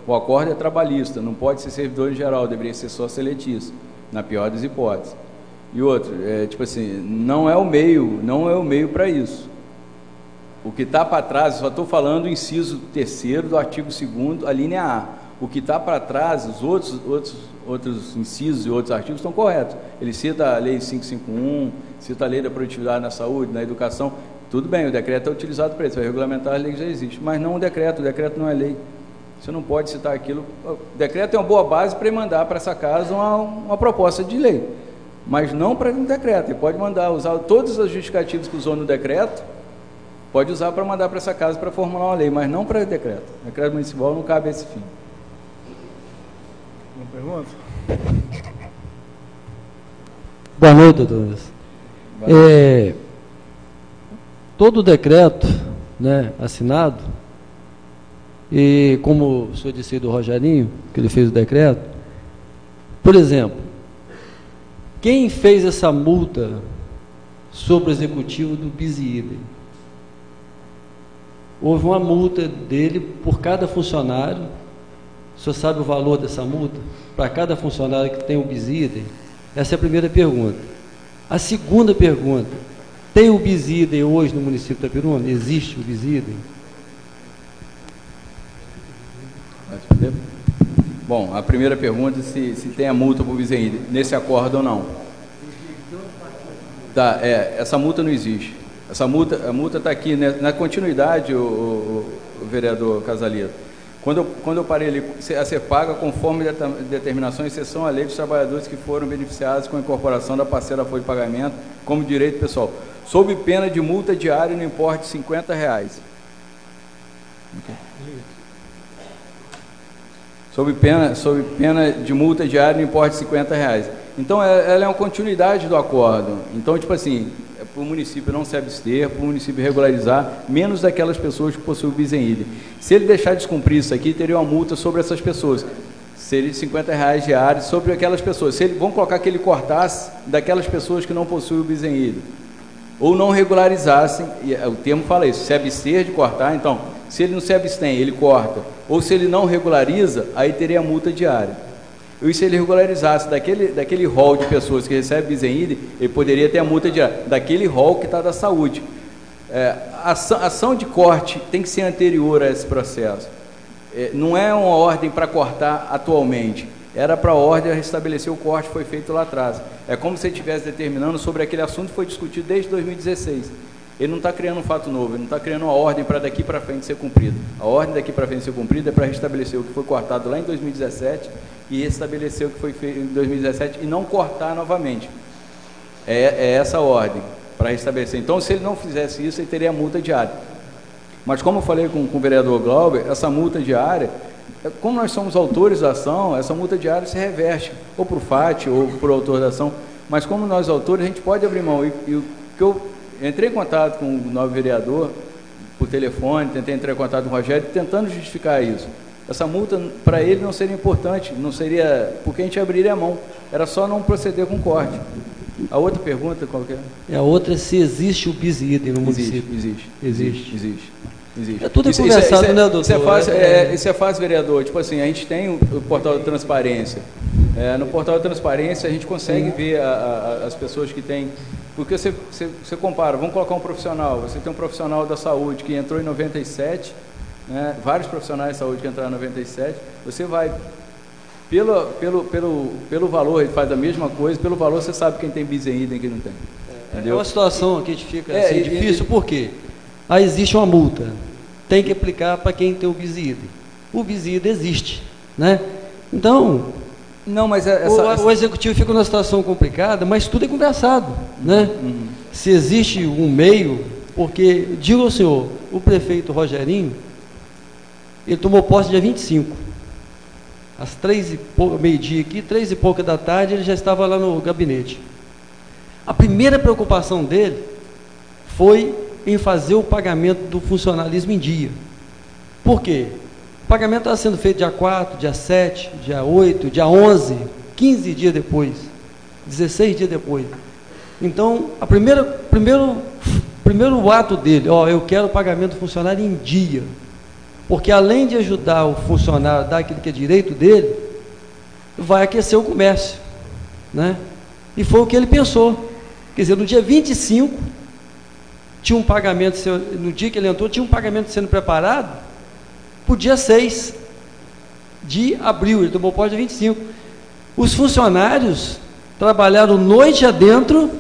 O acordo é trabalhista, não pode ser servidor em geral, deveria ser só seletista, na pior das hipóteses. E outro, tipo assim, não é o meio para isso. O que está para trás, eu só estou falando do inciso 3º do artigo 2º, a linha A. O que está para trás, os outros incisos e outros artigos estão corretos. Ele cita a lei 551, cita a lei da produtividade na saúde, na educação, tudo bem, o decreto é utilizado para isso, vai regulamentar a lei que já existe, mas não o decreto não é lei. Você não pode citar aquilo. O decreto é uma boa base para mandar para essa casa uma proposta de lei, mas não para um decreto. Ele pode usar todas as justificativas que usou no decreto, pode usar para mandar para essa casa para formular uma lei, mas não para decreto. O decreto municipal não cabe a esse fim. Uma pergunta? Boa noite, doutores. Todo o decreto, né, assinado, e como o senhor disse do Rogerinho, que ele fez o decreto, por exemplo, quem fez essa multa sobre o executivo do bis in idem? Houve uma multa dele por cada funcionário. O senhor sabe o valor dessa multa? Para cada funcionário que tem o bis in idem? Essa é a primeira pergunta. A segunda pergunta, tem o bis in idem hoje no município de Itaperuna? Existe o bis in idem? Bom, a primeira pergunta é se tem a multa por bis-in-idem nesse acordo ou não. Tá, essa multa não existe. A multa está aqui, né, na continuidade, o vereador Casalito. Quando eu parei ali, a ser paga conforme determinação e exceção à lei dos trabalhadores que foram beneficiados com a incorporação da parcela folha de pagamento como direito pessoal, sob pena de multa diária no importe de R$50. Okay. Sob pena de multa diária no importe de R$50. Então, ela é uma continuidade do acordo. Então, tipo assim, para o município não se abster, para o município regularizar, menos daquelas pessoas que possuem o bis-in-idem. Se ele deixar de descumprir isso aqui, teria uma multa sobre essas pessoas. Seria de R$50 diários sobre aquelas pessoas. Vamos colocar que ele cortasse daquelas pessoas que não possuem o bis-in-idem. Ou não regularizassem, o termo fala isso, se abster de cortar, então, se ele não se abstém, ele corta. Ou se ele não regulariza, aí teria a multa diária. E se ele regularizasse daquele rol de pessoas que recebem bis-in-idem, ele poderia ter a multa diária, daquele rol que está da saúde. A ação de corte tem que ser anterior a esse processo. Não é uma ordem para cortar atualmente, era para a ordem a restabelecer o corte, foi feito lá atrás. É como se ele estivesse determinando sobre aquele assunto que foi discutido desde 2016. Ele não está criando um fato novo, ele não está criando uma ordem para daqui para frente ser cumprida. A ordem daqui para frente ser cumprida é para restabelecer o que foi cortado lá em 2017 e restabelecer o que foi feito em 2017 e não cortar novamente. É essa a ordem, para restabelecer. Então, se ele não fizesse isso, ele teria a multa diária. Mas, como eu falei com o vereador Glauber, essa multa diária, como nós somos autores da ação, essa multa diária se reverte, ou para o FAT, ou para o autor da ação. Mas, como nós autores, a gente pode abrir mão. E o que eu entrei em contato com o novo vereador, por telefone, tentei entrar em contato com o Rogério, tentando justificar isso. Essa multa, para ele, não seria importante, não seria, porque a gente abriria a mão. Era só não proceder com corte. A outra pergunta, qual que é? A outra é se existe o bis-in-idem no município. Existe. É tudo conversado, né, doutor? Isso é fácil, vereador. Tipo assim, a gente tem o portal de transparência. No portal de transparência, a gente consegue ver as pessoas que têm... Porque você compara, vamos colocar um profissional, você tem um profissional da saúde que entrou em 97, né, vários profissionais de saúde que entraram em 97, você vai, pelo valor, ele faz a mesma coisa, pelo valor você sabe quem tem bis-in-idem e quem não tem. É uma situação que a gente fica assim, difícil, por quê? Aí existe uma multa, tem que aplicar para quem tem o bis-in-idem. O bis-in-idem existe, né? Então... Não, mas o executivo fica numa situação complicada, mas tudo é conversado, né? Se existe um meio, porque, digo ao senhor, o prefeito Rogerinho, ele tomou posse dia 25, às 3h, meio-dia aqui, 3 e pouca da tarde, ele já estava lá no gabinete. A primeira preocupação dele foi em fazer o pagamento do funcionalismo em dia. Por quê? O pagamento estava sendo feito dia 4, dia 7, dia 8, dia 11, 15 dias depois, 16 dias depois. Então, primeiro ato dele, eu quero o pagamento do funcionário em dia, porque além de ajudar o funcionário a dar aquilo que é direito dele, vai aquecer o comércio, né? E foi o que ele pensou. Quer dizer, no dia 25, tinha um pagamento, no dia que ele entrou, tinha um pagamento sendo preparado, para o dia 6 de abril, ele tomou posse dia 25. Os funcionários trabalharam noite adentro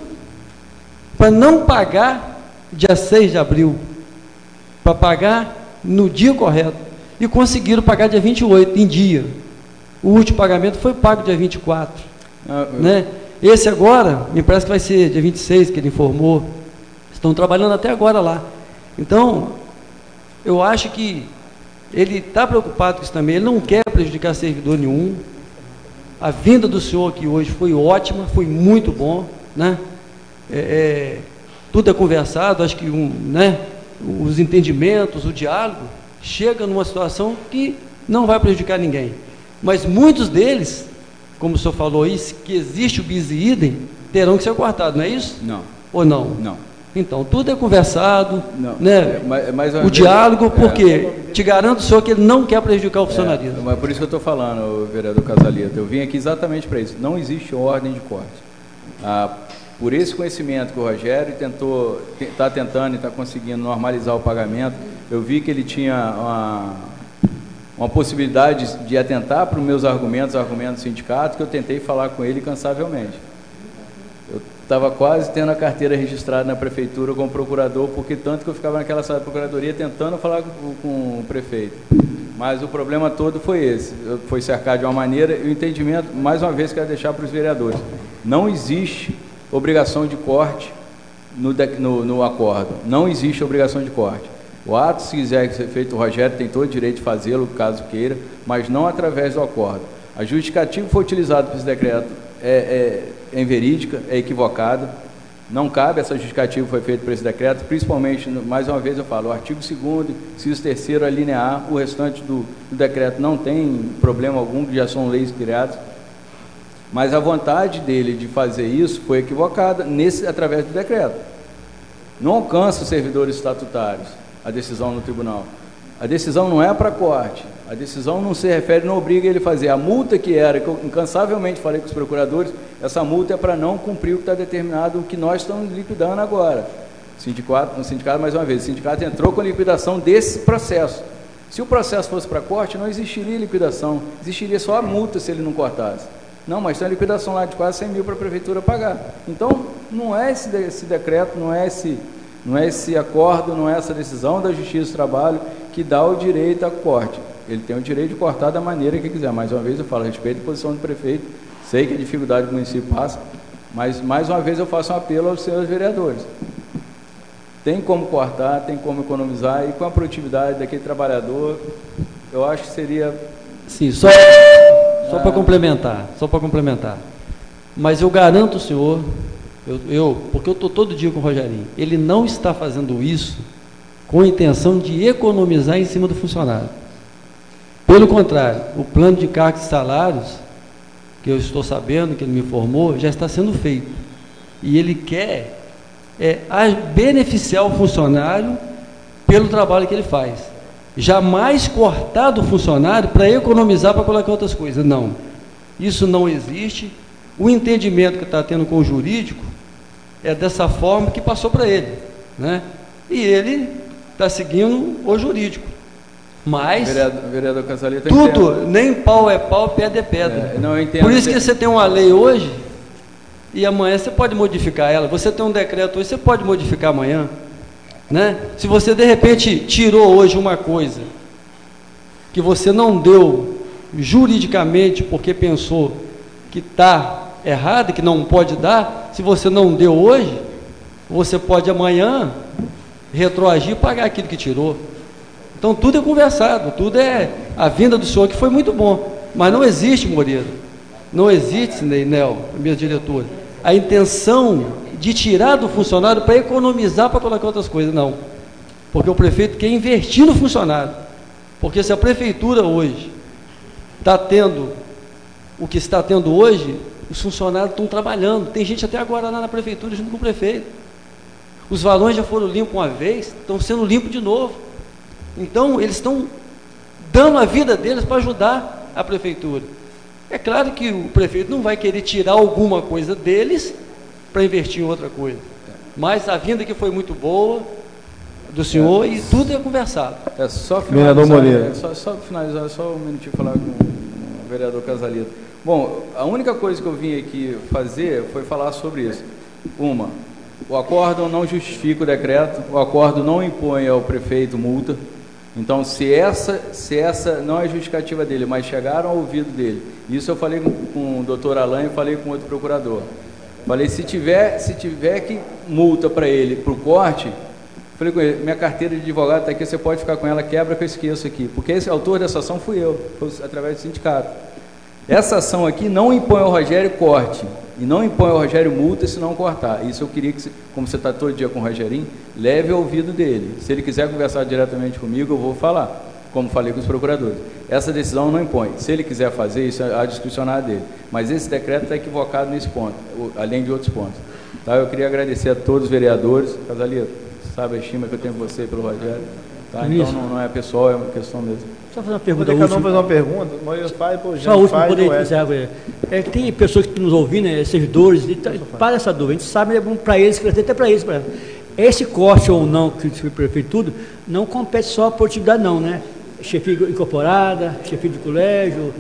para não pagar dia 6 de abril, para pagar no dia correto, e conseguiram pagar dia 28, em dia. O último pagamento foi pago dia 24. Né? Esse agora, me parece que vai ser dia 26, que ele informou. Estão trabalhando até agora lá. Então, eu acho que ele está preocupado com isso também, ele não quer prejudicar servidor nenhum. A vinda do senhor aqui hoje foi ótima, foi muito bom, né? Tudo é conversado, acho que os entendimentos, o diálogo, chega numa situação que não vai prejudicar ninguém. Mas muitos deles, como o senhor falou aí, que existe o bis-in-idem, terão que ser cortados, não é isso? Não. Ou não? Não. Então, tudo é conversado, né? O diálogo, porque te garanto, senhor, que ele não quer prejudicar o funcionalismo. Mas por isso que eu estou falando, vereador Casalito, eu vim aqui exatamente para isso. Não existe ordem de corte. Por esse conhecimento que o Rogério está tentando e está conseguindo normalizar o pagamento, eu vi que ele tinha uma possibilidade de atentar para os meus argumentos do sindicato, que eu tentei falar com ele incansavelmente. Eu estava quase tendo a carteira registrada na prefeitura como procurador, porque tanto que eu ficava naquela sala de procuradoria tentando falar com o prefeito. Mas o problema todo foi esse, foi cercar de uma maneira, e o entendimento, mais uma vez, quero deixar para os vereadores, não existe obrigação de corte no acordo, não existe obrigação de corte. O ato, se quiser ser feito, o Rogério tem todo o direito de fazê-lo, caso queira, mas não através do acordo. A justificativa que foi utilizada para esse decreto é inverídica, é equivocada, não cabe essa justificativa que foi feita para esse decreto, principalmente, mais uma vez eu falo, o artigo 2º, inciso 3º, a linha A, o restante do decreto não tem problema algum, que já são leis criadas, mas a vontade dele de fazer isso foi equivocada através do decreto. Não alcança os servidores estatutários a decisão no tribunal. A decisão não é para corte, a decisão não se refere, não obriga ele a fazer. A multa que eu incansavelmente falei com os procuradores, essa multa é para não cumprir o que está determinado, o que nós estamos liquidando agora. O sindicato, mais uma vez, o sindicato entrou com a liquidação desse processo. Se o processo fosse para corte, não existiria liquidação, existiria só a multa se ele não cortasse. Não, mas tem a liquidação lá de quase 100 mil para a prefeitura pagar. Então, não é esse decreto, não é esse acordo, não é essa decisão da Justiça do Trabalho que dá o direito a corte. Ele tem o direito de cortar da maneira que quiser. Mais uma vez eu falo, respeito a posição do prefeito, sei que a dificuldade do município passa, mas mais uma vez eu faço um apelo aos senhores vereadores. Tem como cortar, tem como economizar, e com a produtividade daquele trabalhador, eu acho que seria... Sim, só para complementar. Mas eu garanto ao senhor, porque eu estou todo dia com o Rogerinho, ele não está fazendo isso com a intenção de economizar em cima do funcionário. Pelo contrário, o plano de cargos e salários, que eu estou sabendo, que ele me informou, já está sendo feito. E ele quer beneficiar o funcionário pelo trabalho que ele faz. Jamais cortar do funcionário para economizar para colocar outras coisas. Não. Isso não existe. O entendimento que está tendo com o jurídico é dessa forma que passou para ele, né? E ele está seguindo o jurídico. Mas vereador Casalito, tudo, nem pau é pau, pedra é pedra. Não, eu entendo. Por isso que você tem uma lei hoje e amanhã você pode modificar ela. Você tem um decreto hoje, você pode modificar amanhã, né? Se você de repente tirou hoje uma coisa que você não deu juridicamente porque pensou que está errado, que não pode dar, se você não deu hoje, você pode amanhã retroagir e pagar aquilo que tirou. Então tudo é conversado, tudo é a vinda do senhor, que foi muito bom, mas não existe, Moreira, não existe, Nel, minha diretora, a intenção de tirar do funcionário para economizar, para colocar outras coisas, não. Porque o prefeito quer investir no funcionário. Porque se a prefeitura hoje está tendo o que está tendo hoje, os funcionários estão trabalhando. Tem gente até agora lá na prefeitura junto com o prefeito. Os valões já foram limpos uma vez, estão sendo limpos de novo. Então, eles estão dando a vida deles para ajudar a prefeitura. É claro que o prefeito não vai querer tirar alguma coisa deles para investir em outra coisa. Mas a vinda que foi muito boa do senhor e tudo é conversado. É só finalizar, vereador Moreira. Só finalizar, só um minutinho falar com o vereador Casalito. Bom, a única coisa que eu vim aqui fazer foi falar sobre isso. O acórdão não justifica o decreto, o acórdão não impõe ao prefeito multa. Então, se essa não é justificativa dele, mas chegaram ao ouvido dele, isso eu falei com o doutor Alain e falei com outro procurador. Falei, se tiver que multa para ele, para o corte, falei com ele, minha carteira de advogado está aqui, você pode ficar com ela, quebra que eu esqueço aqui. Porque esse autor dessa ação fui eu, através do sindicato. Essa ação aqui não impõe ao Rogério corte, e não impõe ao Rogério multa se não cortar. Isso eu queria que, como você está todo dia com o Rogerinho, leve ao ouvido dele. Se ele quiser conversar diretamente comigo, eu vou falar, como falei com os procuradores. Essa decisão não impõe. Se ele quiser fazer, isso é a discricionária dele. Mas esse decreto está equivocado nesse ponto, além de outros pontos. Tá? Eu queria agradecer a todos os vereadores. Casalito, sabe a estima que eu tenho por você e pelo Rogério. Tá? Então não é pessoal, é uma questão mesmo. Só fazer uma pergunta. Cada um fazer uma pergunta. Só a última, poder encerrar. Tem pessoas que nos ouvem, né, servidores, para essa dúvida. A gente sabe, é bom para eles, até para eles. Esse corte ou não, que foi prefeito tudo, não compete só a produtividade, não, né? chefia incorporada, chefia de colégio?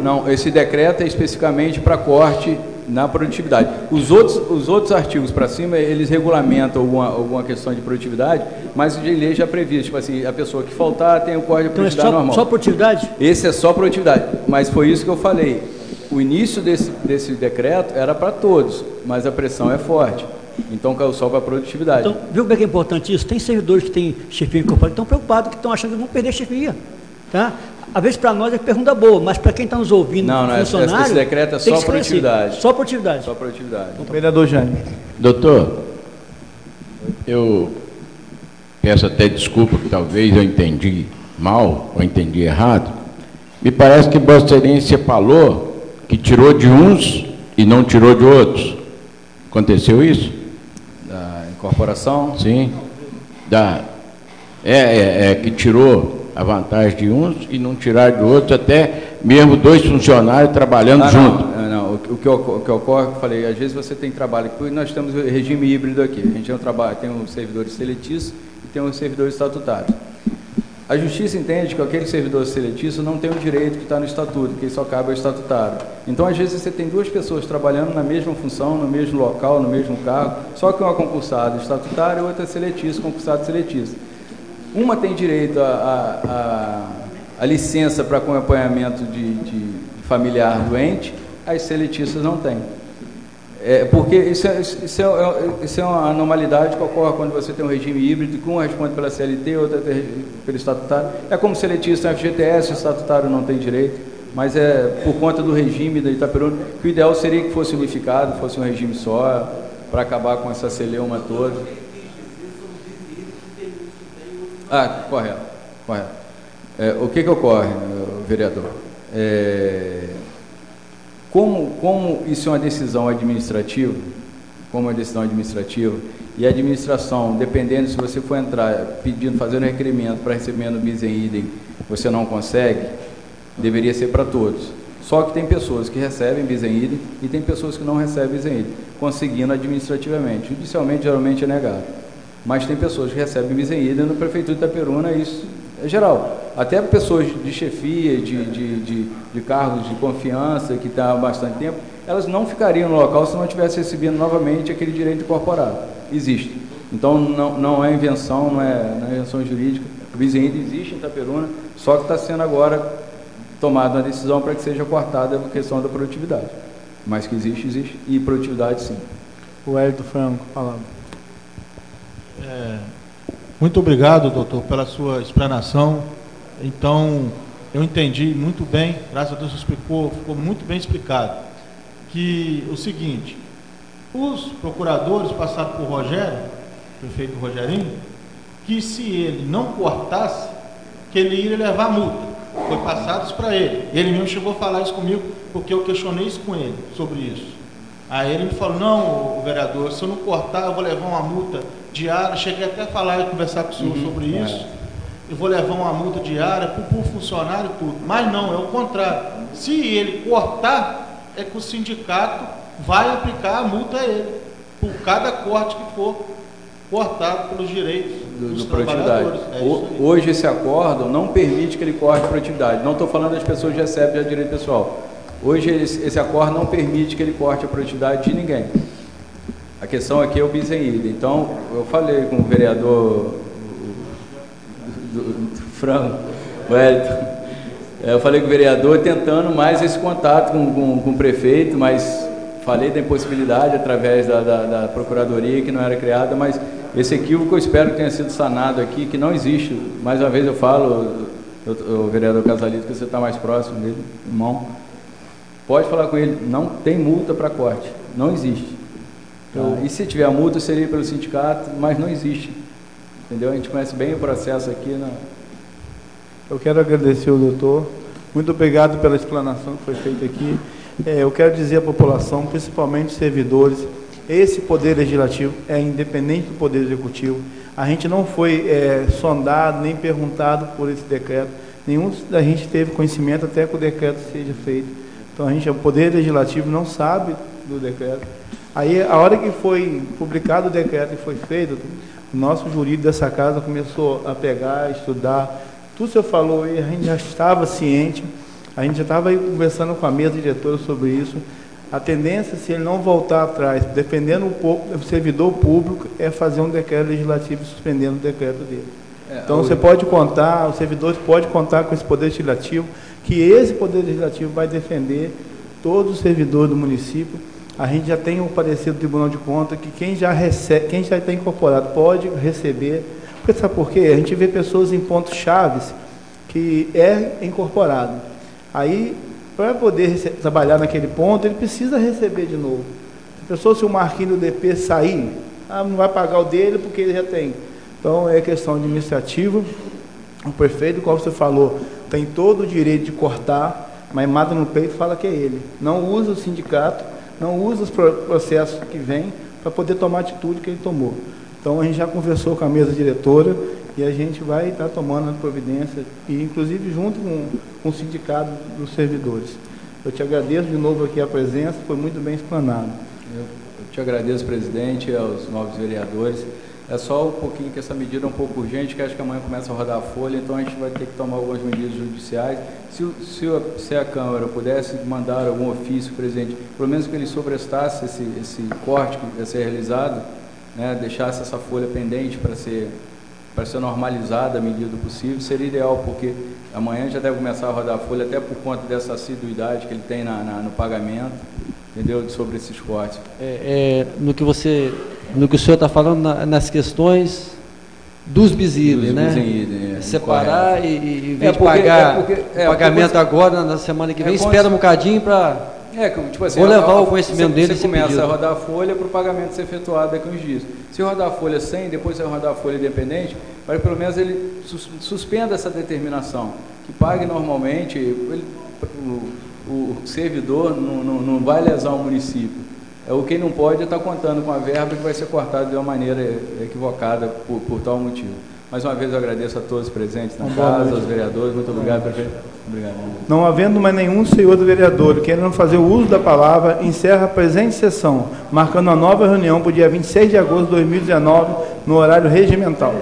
Não. Esse decreto é especificamente para corte na produtividade. Os outros artigos para cima, eles regulamentam alguma questão de produtividade, mas de lei já previsto, tipo assim, a pessoa que faltar tem o corte de produtividade então normal. Só produtividade? Esse é só produtividade, mas foi isso que eu falei. O início desse decreto era para todos, mas a pressão é forte. Então caiu só para a produtividade. Então, viu como é que é importante isso? Tem servidores que têm chefia incorporada, estão preocupados, que estão achando que vão perder a chefia. Tá? Às vezes para nós é pergunta boa, mas para quem está nos ouvindo, funcionário, esse decreto é só produtividade. Só produtividade. Só produtividade. Vereador Jânio. Doutor, eu peço até desculpa que talvez eu entendi mal ou entendi errado. Me parece que Vossa Excelência falou que tirou de uns e não tirou de outros. Aconteceu isso? Da incorporação? Sim. Que tirou a vantagem de uns e não tirar de outros, até mesmo 2 funcionários trabalhando junto. Não. O que ocorre, eu falei, às vezes você tem trabalho, porque nós temos o regime híbrido aqui. A gente tem um servidor seletício e tem um servidor estatutário. A Justiça entende que aquele servidor seletício não tem o direito que está no estatuto, que só cabe ao estatutário. Então, às vezes, você tem 2 pessoas trabalhando na mesma função, no mesmo local, no mesmo cargo, só que uma concursada estatutária e outra seletício, concursado seletício. Uma tem direito a licença para acompanhamento de familiar doente, as seletistas não têm. Porque isso é uma anormalidade que ocorre quando você tem um regime híbrido, que um responde pela CLT, outro pelo estatutário. É como seletista no FGTS, o estatutário não tem direito, mas é por conta do regime da Itaperuna, que o ideal seria que fosse unificado, fosse um regime só, para acabar com essa celeuma toda. Correto. O que ocorre, vereador? Como isso é uma decisão administrativa, e a administração, dependendo se você for entrar pedindo, fazendo requerimento para recebimento do bis em idem, você não consegue, deveria ser para todos. Só que tem pessoas que recebem bis em idem e tem pessoas que não recebem bis em idem, conseguindo administrativamente. Judicialmente, geralmente é negado. Mas tem pessoas que recebem bis em idem, no Prefeitura de Itaperuna, isso é geral. Até pessoas de chefia, de cargos de confiança, que estão há bastante tempo, elas não ficariam no local se não tivessem recebido novamente aquele direito incorporado. Existe. Então, não é invenção, não é invenção jurídica. O bis em idem existe em Itaperuna, só que está sendo agora tomada uma decisão para que seja cortada a questão da produtividade. Mas que existe. E produtividade, sim. O Hélio Franco, palavra. Muito obrigado, doutor, pela sua explanação. Então, eu entendi muito bem, graças a Deus ficou muito bem explicado, que o seguinte, os procuradores passaram por Rogério, prefeito Rogerinho, que se ele não cortasse, que ele ia levar multa. Foi passado isso para ele. Ele mesmo chegou a falar isso comigo, porque eu questionei isso com ele, sobre isso. Aí ele me falou, não, o vereador, se eu não cortar, eu vou levar uma multa diária. Cheguei até a falar e conversar com o senhor sobre isso. Eu vou levar uma multa diária por funcionário e tudo. Mas não, é o contrário. Se ele cortar, é que o sindicato vai aplicar a multa a ele, por cada corte que for cortado pelos direitos dos trabalhadores. Hoje esse acordo não permite que ele corte produtividade. Não estou falando das pessoas que recebem já direito pessoal. Hoje esse acordo não permite que ele corte a produtividade de ninguém. A questão aqui é o bis em idem. Então, eu falei com o vereador do Franco, Wellington, eu falei com o vereador tentando mais esse contato com o prefeito, mas falei da impossibilidade através da procuradoria que não era criada, mas esse equívoco eu espero que tenha sido sanado aqui, que não existe. Mais uma vez eu falo, o vereador Casalito, que você está mais próximo dele, irmão, pode falar com ele, não tem multa para corte, não existe. E se tiver a multa seria pelo sindicato, mas não existe. Entendeu? A gente conhece bem o processo aqui. Eu quero agradecer ao doutor. Muito obrigado pela explanação que foi feita aqui. Eu quero dizer à população, principalmente servidores, esse poder legislativo é independente do poder executivo. A gente não foi sondado, nem perguntado por esse decreto. Nenhum da gente teve conhecimento até que o decreto seja feito. Então, o poder legislativo não sabe do decreto. Aí, a hora que foi publicado o decreto e foi feito, o nosso jurídico dessa casa começou a pegar, estudar Tudo que o senhor falou aí, a gente já estava ciente, a gente já estava aí conversando com a mesa diretora sobre isso. A tendência, se ele não voltar atrás, defendendo o servidor público, é fazer um decreto legislativo suspendendo o decreto dele. Então, você pode contar, os servidores podem contar com esse poder legislativo, que esse poder legislativo vai defender todos os servidores do município. A gente já tem o parecer do Tribunal de Contas que quem já está incorporado pode receber. Porque sabe por quê? A gente vê pessoas em pontos chaves que é incorporado. Aí, para poder trabalhar naquele ponto, ele precisa receber de novo. Se o Marquinhos do DP sair, não vai pagar o dele porque ele já tem. Então, é questão administrativa. O prefeito, como você falou, tem todo o direito de cortar, mas mata no peito e fala que é ele. Não usa o sindicato, não usa os processos que vêm para poder tomar a atitude que ele tomou. Então, a gente já conversou com a mesa diretora e a gente vai estar tomando a providência, e inclusive junto com o sindicato dos servidores. Eu te agradeço de novo aqui a presença, foi muito bem explanado. Eu te agradeço, presidente, aos novos vereadores. É só um pouquinho que essa medida é um pouco urgente, que acho que amanhã começa a rodar a folha, então a gente vai ter que tomar algumas medidas judiciais. Se a Câmara pudesse mandar algum ofício, presidente, pelo menos que ele sobrestasse esse corte que vai ser realizado, né, deixasse essa folha pendente para ser normalizada à medida do possível, seria ideal, porque amanhã já deve começar a rodar a folha, até por conta dessa assiduidade que ele tem no pagamento, entendeu, sobre esses cortes. No que o senhor está falando nas questões dos BISID, né? Separar e em vez de pagar o pagamento agora, na semana que vem, espera um bocadinho para... tipo assim, vou levar o conhecimento dele. Você começa a rodar a folha para o pagamento ser efetuado daqui a uns dias. Se rodar a folha 100, depois você rodar a folha independente, para que pelo menos ele suspenda essa determinação, que pague normalmente, o servidor não vai lesar o município. Quem não pode está contando com a verba que vai ser cortada de uma maneira equivocada por tal motivo. Mais uma vez eu agradeço a todos os presentes na casa, aos vereadores. Muito obrigado, prefeito. Obrigado. Não havendo mais nenhum senhor do vereador querendo fazer o uso da palavra, encerra a presente sessão, marcando a nova reunião para o dia 26 de agosto de 2019, no horário regimental.